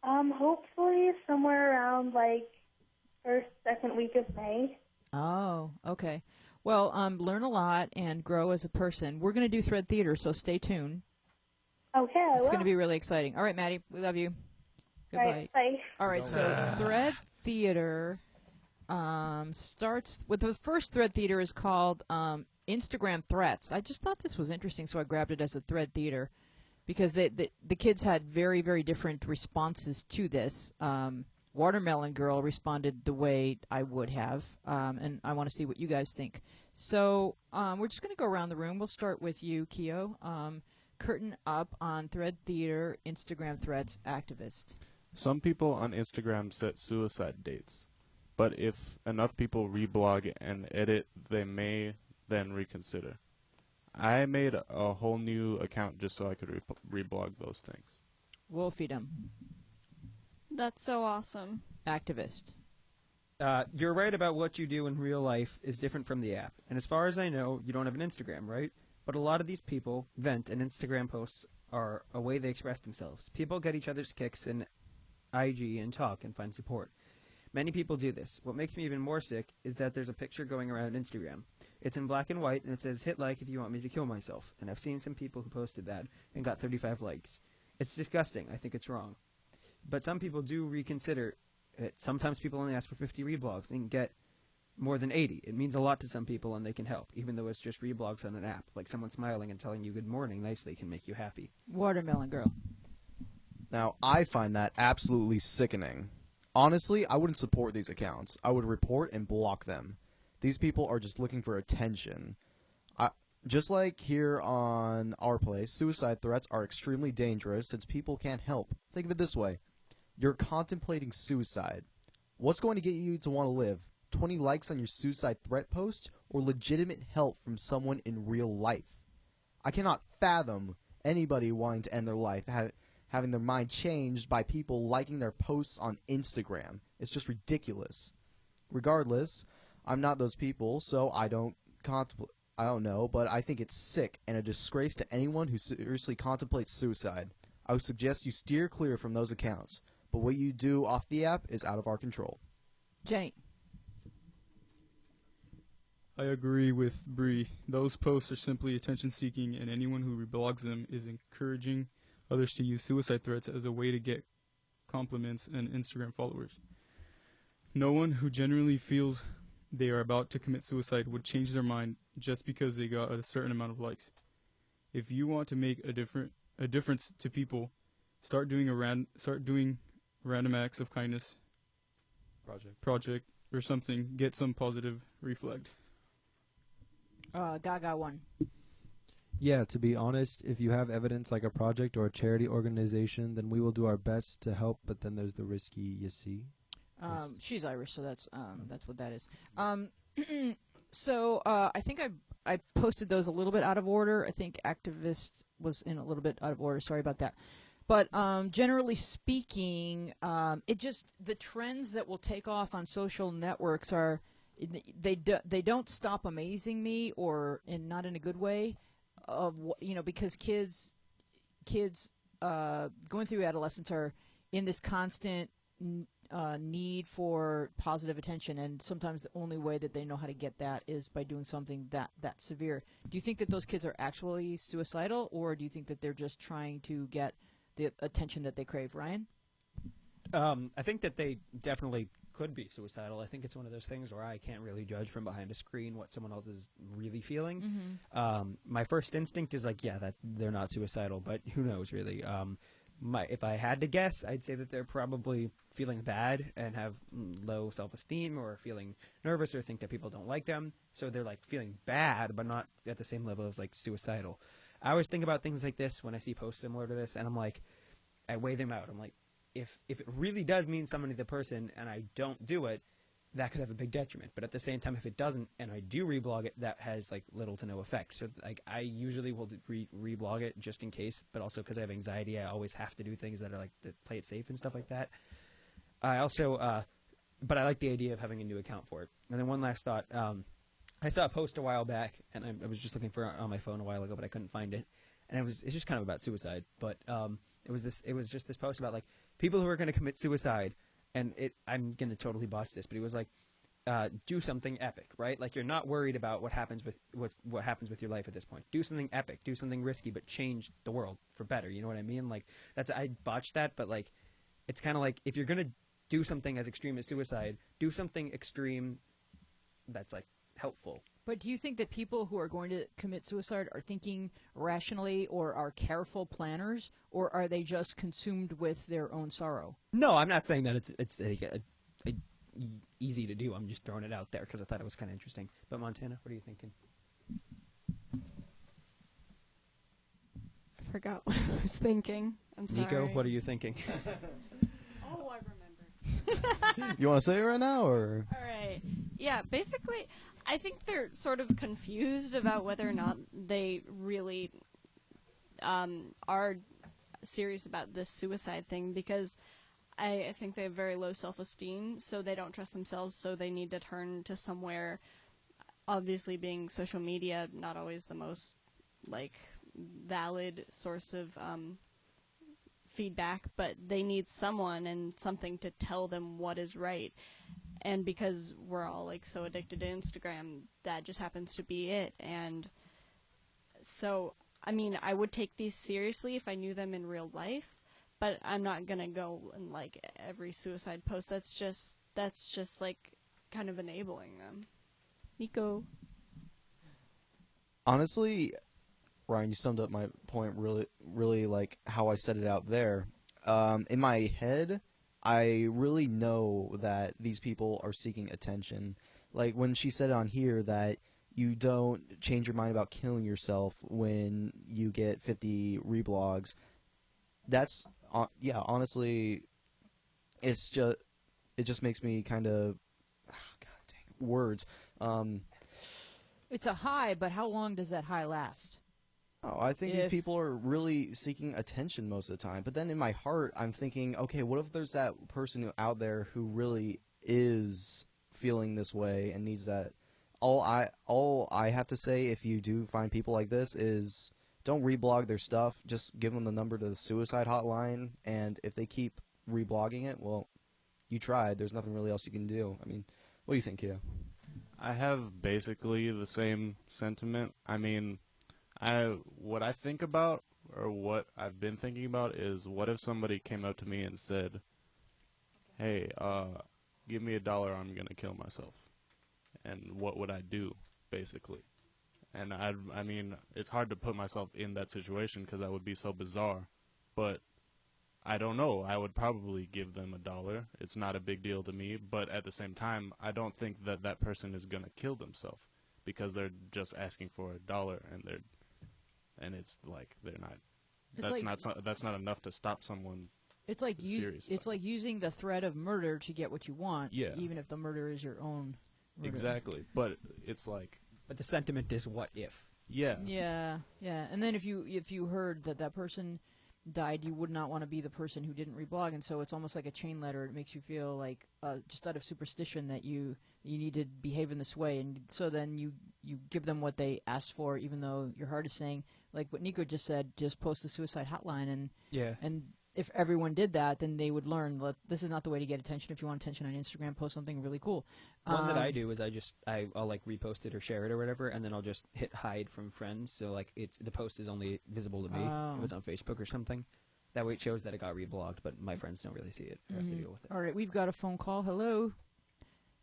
Hopefully somewhere around, like, first, second week of May. Oh, okay. Well, learn a lot and grow as a person. We're going to do Thread Theater, so stay tuned. Okay, I It's will. going to be really exciting. All right, Maddie, we love you. All Goodbye. right, bye. All right, so Thread Theater starts with the first Thread Theater is called Instagram Threats. I just thought this was interesting, so I grabbed it as a Thread Theater because the kids had very, very different responses to this. Watermelon Girl responded the way I would have, and I want to see what you guys think. So we're just going to go around the room. We'll start with you, Keo. Curtain up on Thread Theater, Instagram Threats activist. Some people on Instagram set suicide dates, but if enough people reblog and edit, they may then reconsider. I made a whole new account just so I could reblog those things. Wolfiedom, That's so awesome. activist. You're right about what you do in real life is different from the app. And as far as I know, you don't have an Instagram, right? But a lot of these people vent, and Instagram posts are a way they express themselves. People get each other's kicks in IG and talk and find support. Many people do this. What makes me even more sick is that there's a picture going around Instagram. It's in black and white, and it says, "Hit like if you want me to kill myself." And I've seen some people who posted that and got 35 likes. It's disgusting. I think it's wrong. But some people do reconsider it. Sometimes people only ask for 50 reblogs and get more than 80. It means a lot to some people, and they can help, even though it's just reblogs on an app. Like someone smiling and telling you good morning nicely can make you happy. Watermelon Girl. Now, I find that absolutely sickening. Honestly, I wouldn't support these accounts. I would report and block them. These people are just looking for attention. Just like here on our place, suicide threats are extremely dangerous since people can't help. Think of it this way. You're contemplating suicide. What's going to get you to want to live? 20 likes on your suicide threat post or legitimate help from someone in real life? I cannot fathom anybody wanting to end their life, having their mind changed by people liking their posts on Instagram. It's just ridiculous. Regardless, I'm not those people, so I don't know, but I think it's sick and a disgrace to anyone who seriously contemplates suicide. I would suggest you steer clear from those accounts, but what you do off the app is out of our control. Jenny. I agree with Bree. Those posts are simply attention-seeking, and anyone who reblogs them is encouraging others to use suicide threats as a way to get compliments and Instagram followers. No one who genuinely feels they are about to commit suicide would change their mind just because they got a certain amount of likes. If you want to make a difference to people, start doing random acts of kindness project or something. Get some positive reflect. Gaga one. Yeah, to be honest, if you have evidence like a project or a charity organization, then we will do our best to help, but then there's the risky, you see. She's Irish, so that's what that is. So I think I posted those a little bit out of order. I think activist was in a little bit out of order. Sorry about that. But generally speaking, the trends that will take off on social networks are they don't stop amazing me, not in a good way, because kids going through adolescence are in this constant need for positive attention, and sometimes the only way that they know how to get that is by doing something that severe. Do you think that those kids are actually suicidal, or do you think that they're just trying to get the attention that they crave? Ryan? I think that they definitely could be suicidal. I think it's one of those things where I can't really judge from behind a screen what someone else is really feeling. Mm-hmm. My first instinct is like, yeah, that they're not suicidal, but who knows really. If I had to guess, I'd say that they're probably feeling bad and have low self-esteem or feeling nervous or think that people don't like them. So they're like feeling bad, but not at the same level as like suicidal. I always think about things like this when I see posts similar to this, and I'm like, I weigh them out. I'm like, if it really does mean something to the person and I don't do it, that could have a big detriment. But at the same time, if it doesn't and I do reblog it, that has like little to no effect. So like I usually will reblog it just in case, but also because I have anxiety, I always have to do things that are like that play it safe and stuff like that. I also, but I like the idea of having a new account for it. And then one last thought. I saw a post a while back, and I was just looking for it on my phone a while ago, but I couldn't find it. And it's just kind of about suicide. But it was just this post about like people who are going to commit suicide, and I'm going to totally botch this, but it was like do something epic, right? Like you're not worried about what happens with your life at this point. Do something epic, do something risky, but change the world for better. You know what I mean? Like I botched that, but like it's kind of like if you're going to do something as extreme as suicide, do something extreme that's like helpful. But do you think that people who are going to commit suicide are thinking rationally or are careful planners, or are they just consumed with their own sorrow? No, I'm not saying that it's easy to do. I'm just throwing it out there because I thought it was kind of interesting. But Montana, what are you thinking? I forgot what I was thinking. I'm sorry. Nico, what are you thinking? Oh, I remember. You want to say it right now, or? All right. Yeah, basically, I think they're sort of confused about whether or not they really are serious about this suicide thing, because I think they have very low self-esteem, so they don't trust themselves, so they need to turn to somewhere, obviously being social media, not always the most, like, valid source of feedback, but they need someone and something to tell them what is right. And because we're all like so addicted to Instagram, that just happens to be it. And so, I mean, I would take these seriously if I knew them in real life, but I'm not gonna go and like every suicide post. That's just like kind of enabling them. Nico. Honestly, Ryan, you summed up my point really like how I said it out there. In my head, I really know that these people are seeking attention. Like when she said on here that you don't change your mind about killing yourself when you get 50 reblogs. That's yeah, honestly, it just makes me kind of God dang words. It's a high, but how long does that high last? Oh, I think these people are really seeking attention most of the time. But then in my heart, I'm thinking, okay, what if there's that person out there who really is feeling this way and needs that? All I have to say, if you do find people like this, is don't reblog their stuff. Just give them the number to the suicide hotline, and if they keep reblogging it, well, you tried. There's nothing really else you can do. I mean, what do you think, Kia? I have basically the same sentiment. I mean, what I think about, or what I've been thinking about, is what if somebody came up to me and said, "Hey, give me $1, I'm gonna kill myself," and what would I do, basically? And I mean, it's hard to put myself in that situation because that would be so bizarre, but I don't know. I would probably give them $1. It's not a big deal to me, but at the same time, I don't think that that person is gonna kill themselves because they're just asking for $1, and it's like they're not. That's not enough to stop someone. It's like using the threat of murder to get what you want, Yeah. even if the murder is your own murder. Exactly, but it's like. But the sentiment is what if. Yeah. Yeah, yeah. And then if you heard that person died, you would not want to be the person who didn't reblog, and so it's almost like a chain letter. It makes you feel like just out of superstition that you need to behave in this way, and so then you give them what they asked for, even though your heart is saying, like what Nico just said, just post the suicide hotline, and if everyone did that, then they would learn that this is not the way to get attention. If you want attention on Instagram, post something really cool. One that I do is I'll like repost it or share it or whatever, and then I'll just hit hide from friends, so like the post is only visible to me if it's on Facebook or something. That way it shows that it got reblogged, but my friends don't really see it or have to deal with it. All right, we've got a phone call. Hello.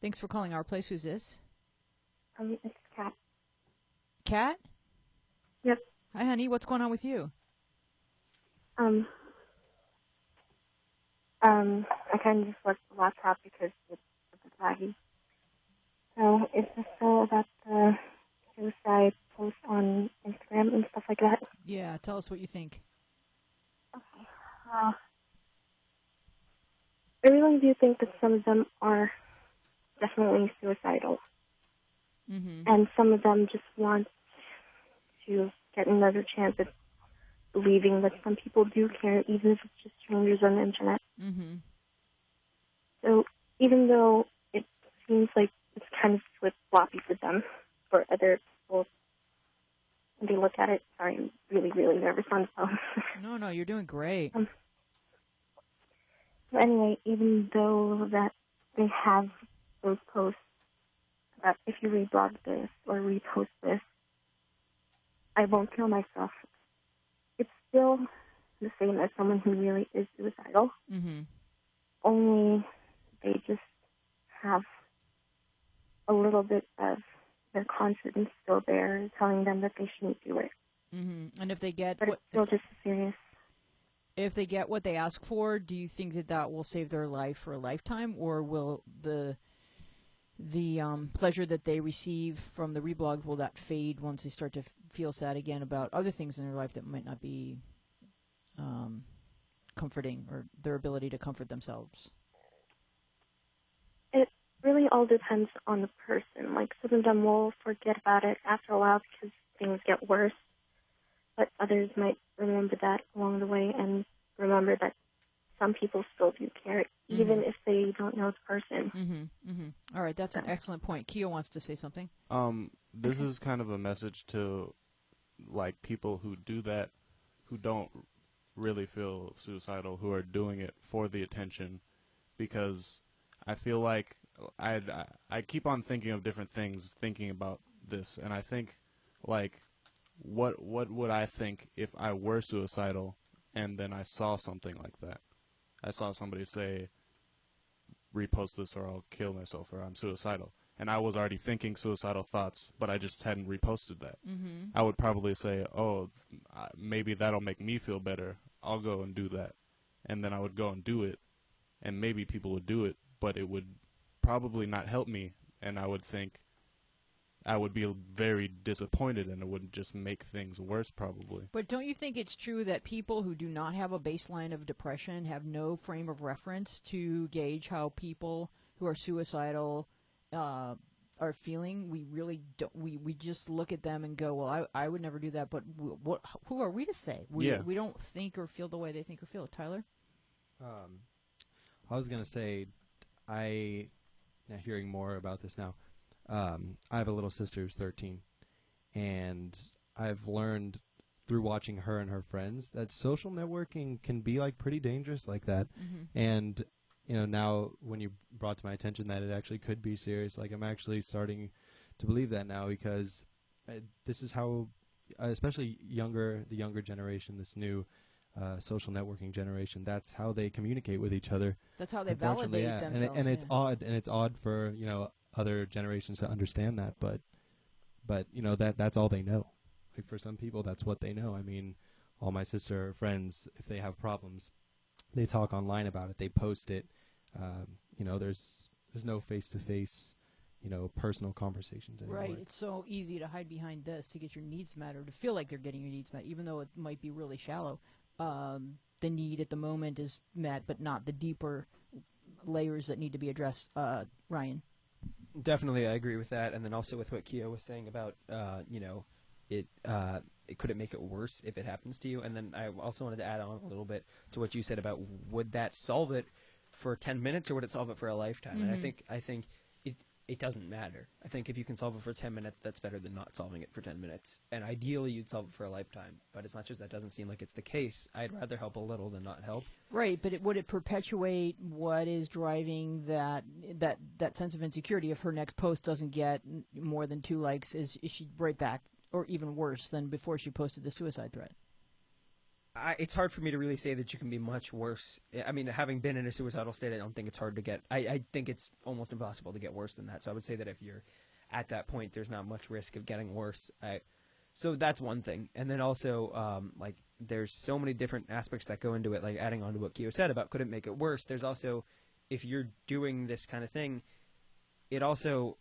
Thanks for calling our place. Who's this? It's Kat. Kat? Yep. Hi, honey. What's going on with you? I kind of just left the laptop because it's laggy. So is this all about the suicide posts on Instagram and stuff like that? Yeah, tell us what you think. Okay. I really do think that some of them are definitely suicidal. Mm-hmm. And some of them just want to get another chance at believing that some people do care, even if it's just strangers on the internet. Mm-hmm. So even though it seems like it's kind of flip-floppy for them, for other people, when they look at it, sorry, I'm really, really nervous on the phone. No, you're doing great. So anyway, even though that they have those posts about if you reblog this or repost this, I won't kill myself, it's still the same as someone who really is suicidal. Mm-hmm. Only they just have a little bit of their confidence still there, telling them that they shouldn't do it. Mm-hmm. And if they get but it's still just as serious. If they get what they ask for, do you think that will save their life for a lifetime, or will the pleasure that they receive from the reblog, will that fade once they start to feel sad again about other things in their life that might not be comforting, or their ability to comfort themselves? It really all depends on the person. Like, some of them will forget about it after a while because things get worse, but others might remember that along the way and remember that some people still do care, even if they don't know the person. Mm-hmm. Mm-hmm. All right, that's an excellent point. Keo wants to say something. This is kind of a message to, like, people who do that, who don't really feel suicidal, who are doing it for the attention, because I feel like I keep on thinking of different things, thinking about this, and I think, like, what would I think if I were suicidal and then I saw something like that? I saw somebody say, repost this or I'll kill myself, or I'm suicidal. And I was already thinking suicidal thoughts, but I just hadn't reposted that. Mm-hmm. I would probably say, oh, maybe that'll make me feel better. I'll go and do that. And then I would go and do it. and maybe people would do it, but it would probably not help me, and I would think I would be very disappointed, and it would just make things worse probably. But don't you think it's true that people who do not have a baseline of depression have no frame of reference to gauge how people who are suicidal are feeling? We really don't. We just look at them and go, well, I would never do that. But who are we to say? We don't think or feel the way they think or feel. Tyler? I was gonna say, now hearing more about this now, I have a little sister who's 13, and I've learned through watching her and her friends that social networking can be like pretty dangerous like that. And now when you brought to my attention that it actually could be serious, like I'm actually starting to believe that now, because this is how, especially the younger generation, this new social networking generation, that's how they communicate with each other. That's how they validate themselves. And it's odd for other generations to understand that, but that's all they know. Like for some people, that's what they know. I mean, all my sister friends, if they have problems, they talk online about it. They post it. There's no face-to-face, personal conversations anymore. Right. It's so easy to hide behind this to get your needs met, or to feel like you're getting your needs met, even though it might be really shallow. The need at the moment is met, but not the deeper layers that need to be addressed. Ryan? Definitely, I agree with that. And then also with what Keo was saying about, it could it make it worse if it happens to you? And then I also wanted to add on a little bit to what you said about, would that solve it for 10 minutes or would it solve it for a lifetime? And I think it doesn't matter. I think if you can solve it for 10 minutes, that's better than not solving it for 10 minutes. And ideally, you'd solve it for a lifetime. But as much as that doesn't seem like it's the case, I'd rather help a little than not help. Right, but would it perpetuate what is driving that sense of insecurity? If her next post doesn't get more than 2 likes, is she right back, or even worse than before she posted the suicide threat? It's hard for me to really say that you can be much worse. I mean, having been in a suicidal state, I don't think it's hard to get. I think it's almost impossible to get worse than that. So I would say that if you're at that point, there's not much risk of getting worse. So that's one thing. And then also, there's so many different aspects that go into it, like adding on to what Keo said about could it make it worse. There's also, if you're doing this kind of thing, it also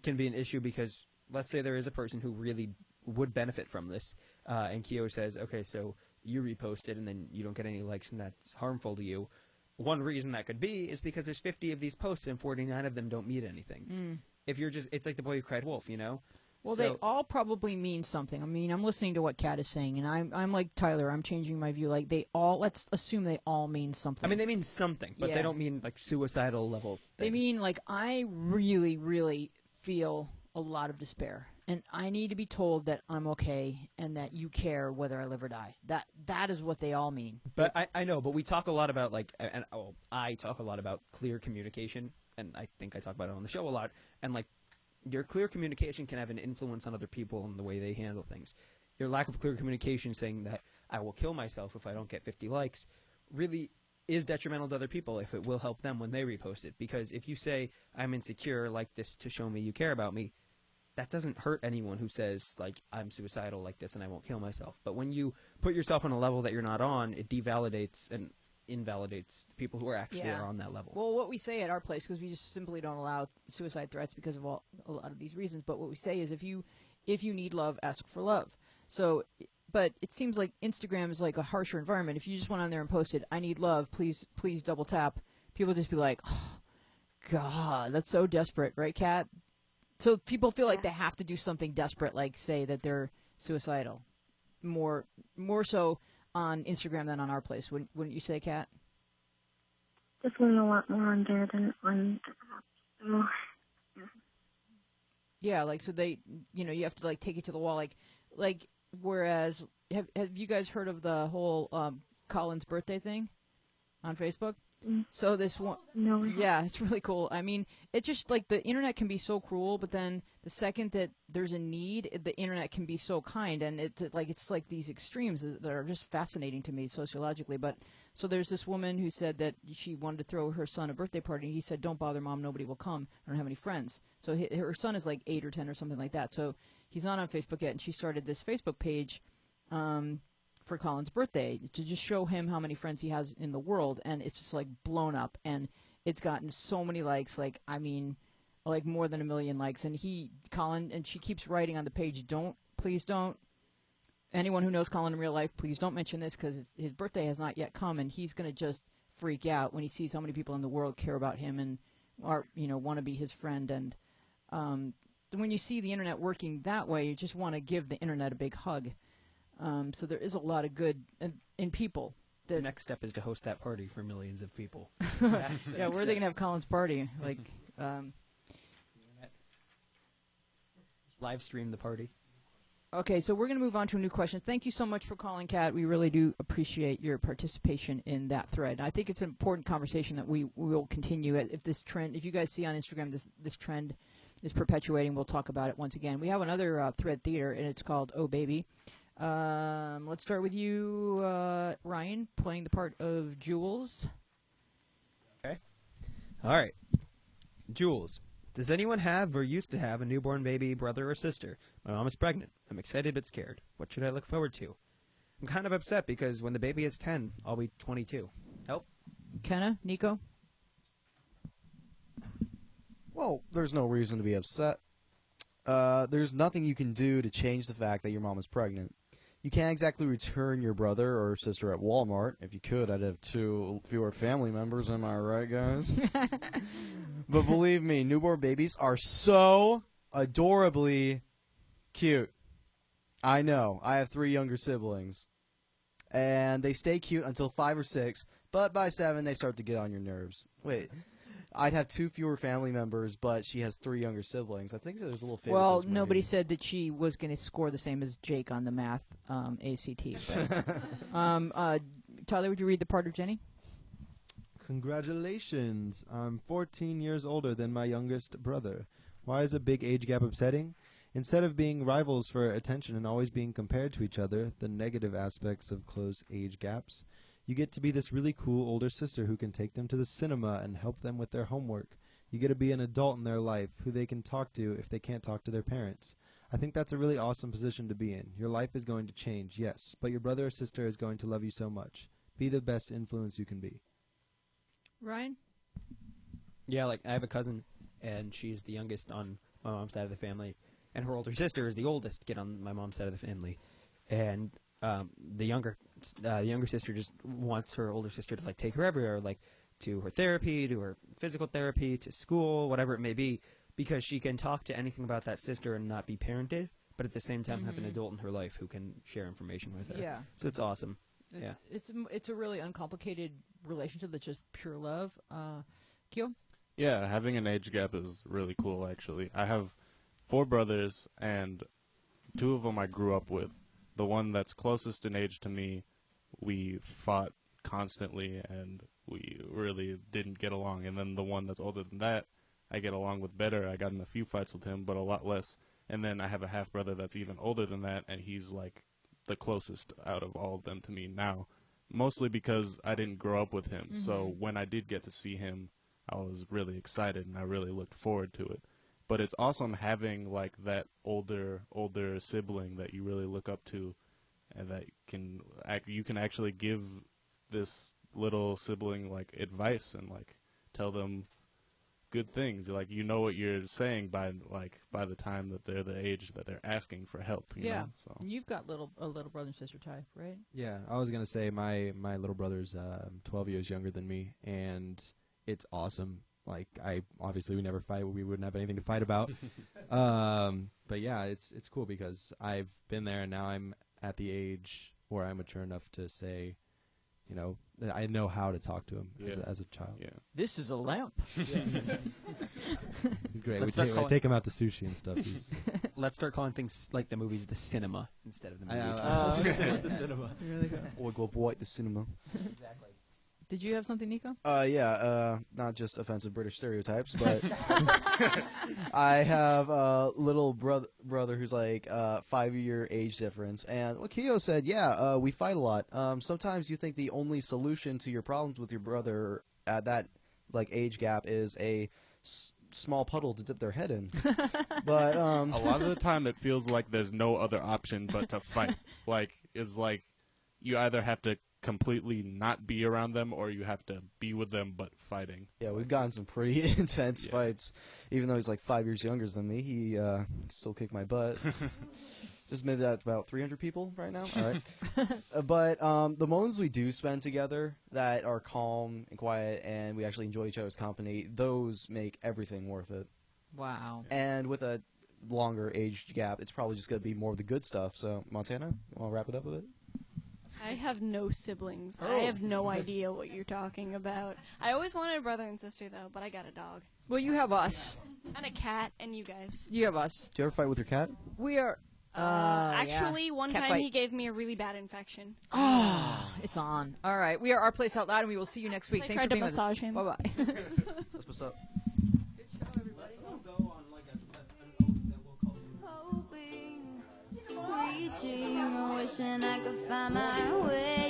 can be an issue because let's say there is a person who really would benefit from this, and Keo says, okay, so you repost it and then you don't get any likes and that's harmful to you. One reason that could be is because there's 50 of these posts and 49 of them don't mean anything. If you're just, it's like the boy who cried wolf, Well, they all probably mean something. I mean, I'm listening to what Kat is saying, and I'm like Tyler. I'm changing my view. Like let's assume they all mean something. I mean, they mean something, but they don't mean like suicidal level things. They mean like I really, really feel a lot of despair, and I need to be told that I'm okay and that you care whether I live or die. That is what they all mean. But I know, but we talk a lot about I talk a lot about clear communication, and I think I talk about it on the show a lot, and like your clear communication can have an influence on other people and the way they handle things. Your lack of clear communication saying that I will kill myself if I don't get 50 likes really is detrimental to other people if it will help them when they repost it. Because if you say, I'm insecure like this to show me you care about me, that doesn't hurt anyone who says, like, I'm suicidal like this and I won't kill myself. But when you put yourself on a level that you're not on, it devalidates and invalidates people who are actually are on that level. Well, what we say at our place, because we just simply don't allow suicide threats because of a lot of these reasons, but what we say is if you need love, ask for love. So, but it seems like Instagram is like a harsher environment. If you just went on there and posted, I need love, please double tap, people just be like, oh, God, that's so desperate, right, Kat? So people feel like they have to do something desperate, like say that they're suicidal, more so on Instagram than on our place. Wouldn't you say, Kat? Definitely a lot more on there than on the app. So, yeah, like so they, you have to like take it to the wall, like whereas have you guys heard of the whole Colin's birthday thing on Facebook? So this one, yeah, it's really cool. I mean, it's just like the internet can be so cruel, but then the second that there's a need, the internet can be so kind, and it's like these extremes that are just fascinating to me sociologically. But so there's this woman who said that she wanted to throw her son a birthday party, and he said, "Don't bother, Mom, nobody will come. I don't have any friends." So her son is like 8 or 10 or something like that. So he's not on Facebook yet, and she started this Facebook page for Colin's birthday to just show him how many friends he has in the world, and it's just like blown up, and it's gotten so many likes, like like more than 1 million likes. And Colin, and she keeps writing on the page, please don't. Anyone who knows Colin in real life, please don't mention this because his birthday has not yet come, and he's going to just freak out when he sees how many people in the world care about him and want to be his friend. And when you see the internet working that way, you just want to give the internet a big hug. So there is a lot of good in people. The next step is to host that party for millions of people. Yeah, where are they going to have Colin's party? Like, live stream the party. Okay, so we're going to move on to a new question. Thank you so much for calling, Kat. We really do appreciate your participation in that thread. I think it's an important conversation that we will continue. If this trend, if you guys see on Instagram this trend is perpetuating, we'll talk about it once again. We have another thread theater, and it's called Oh Baby. Let's start with you, Ryan, playing the part of Jules. Okay. All right. Jules. Does anyone have or used to have a newborn baby, brother or sister? My mom is pregnant. I'm excited but scared. What should I look forward to? I'm kind of upset because when the baby is 10, I'll be 22. Help? Kenna? Nico? Well, there's no reason to be upset. There's nothing you can do to change the fact that your mom is pregnant. You can't exactly return your brother or sister at Walmart. If you could, I'd have 2 fewer family members. Am I right, guys? But believe me, newborn babies are so adorably cute. I know. I have 3 younger siblings. And they stay cute until 5 or 6, but by 7 they start to get on your nerves. Wait. I'd have 2 fewer family members, but she has 3 younger siblings. I think there's a little favoritism. Well, nobody said that she was going to score the same as Jake on the math ACT. But, Tyler, would you read the part of Jenny? Congratulations. I'm 14 years older than my youngest brother. Why is a big age gap upsetting? Instead of being rivals for attention and always being compared to each other, the negative aspects of close age gaps, you get to be this really cool older sister who can take them to the cinema and help them with their homework. You get to be an adult in their life who they can talk to if they can't talk to their parents. I think that's a really awesome position to be in. Your life is going to change, yes, but your brother or sister is going to love you so much. Be the best influence you can be. Ryan? Yeah, like I have a cousin, and she's the youngest on my mom's side of the family, and her older sister is the oldest kid on my mom's side of the family. And the younger sister just wants her older sister to like take her everywhere, like to her therapy, to her physical therapy, to school, whatever it may be, because she can talk to anything about that sister and not be parented, but at the same time have an adult in her life who can share information with her. Yeah. So it's awesome. It's a really uncomplicated relationship that's just pure love. Kyo? Yeah, having an age gap is really cool, actually. I have 4 brothers, and 2 of them I grew up with. The one that's closest in age to me, we fought constantly, and we really didn't get along. And then the one that's older than that, I get along with better. I got in a few fights with him, but a lot less. And then I have a half-brother that's even older than that, and he's like the closest out of all of them to me now, mostly because I didn't grow up with him. Mm-hmm. So when I did get to see him, I was really excited, and I really looked forward to it. But it's awesome having like that older sibling that you really look up to, and that you can actually give this little sibling like advice and like tell them good things. Like you know what you're saying by the time that they're the age that they're asking for help. You know? So. And you've got a little brother and sister type, right? Yeah, I was gonna say my little brother's 12 years younger than me, and it's awesome. Like we never fight. We wouldn't have anything to fight about. But yeah, it's cool because I've been there, and now I'm at the age where I'm mature enough to say, you know, I know how to talk to him as a child. Yeah. This is a lamp. He's great. I take him out to sushi and stuff. Let's start calling things like the movies the cinema instead of the movies. The cinema. Really good. Or go avoid the cinema. Exactly. Did you have something, Nico? Not just offensive British stereotypes, but I have a little brother who's like 5-year age difference. And what Kyo said, we fight a lot. Sometimes you think the only solution to your problems with your brother at that like age gap is a small puddle to dip their head in. But a lot of the time it feels like there's no other option but to fight. Like you either have to completely not be around them or you have to be with them but fighting. Yeah, we've gotten some pretty intense fights. Even though he's like 5 years younger than me, he still kicked my butt. Just maybe that's about 300 people right now. All right. But the moments we do spend together that are calm and quiet and we actually enjoy each other's company, those make everything worth it. Wow. And with a longer age gap, it's probably just going to be more of the good stuff. So, Montana, you want to wrap it up with it? I have no siblings. Oh. I have no idea what you're talking about. I always wanted a brother and sister, though, but I got a dog. Well, you have us. And a cat, and you guys. You have us. Do you ever fight with your cat? We are. Actually, one Cat time fight. he gave me a really bad infection. Oh, it's on. All right. We are Our Place Out Loud, and we will see you next week. I Thanks tried for to being with us. massage him. Bye-bye. That's what's up. Hoping, reaching, wishing I could find my way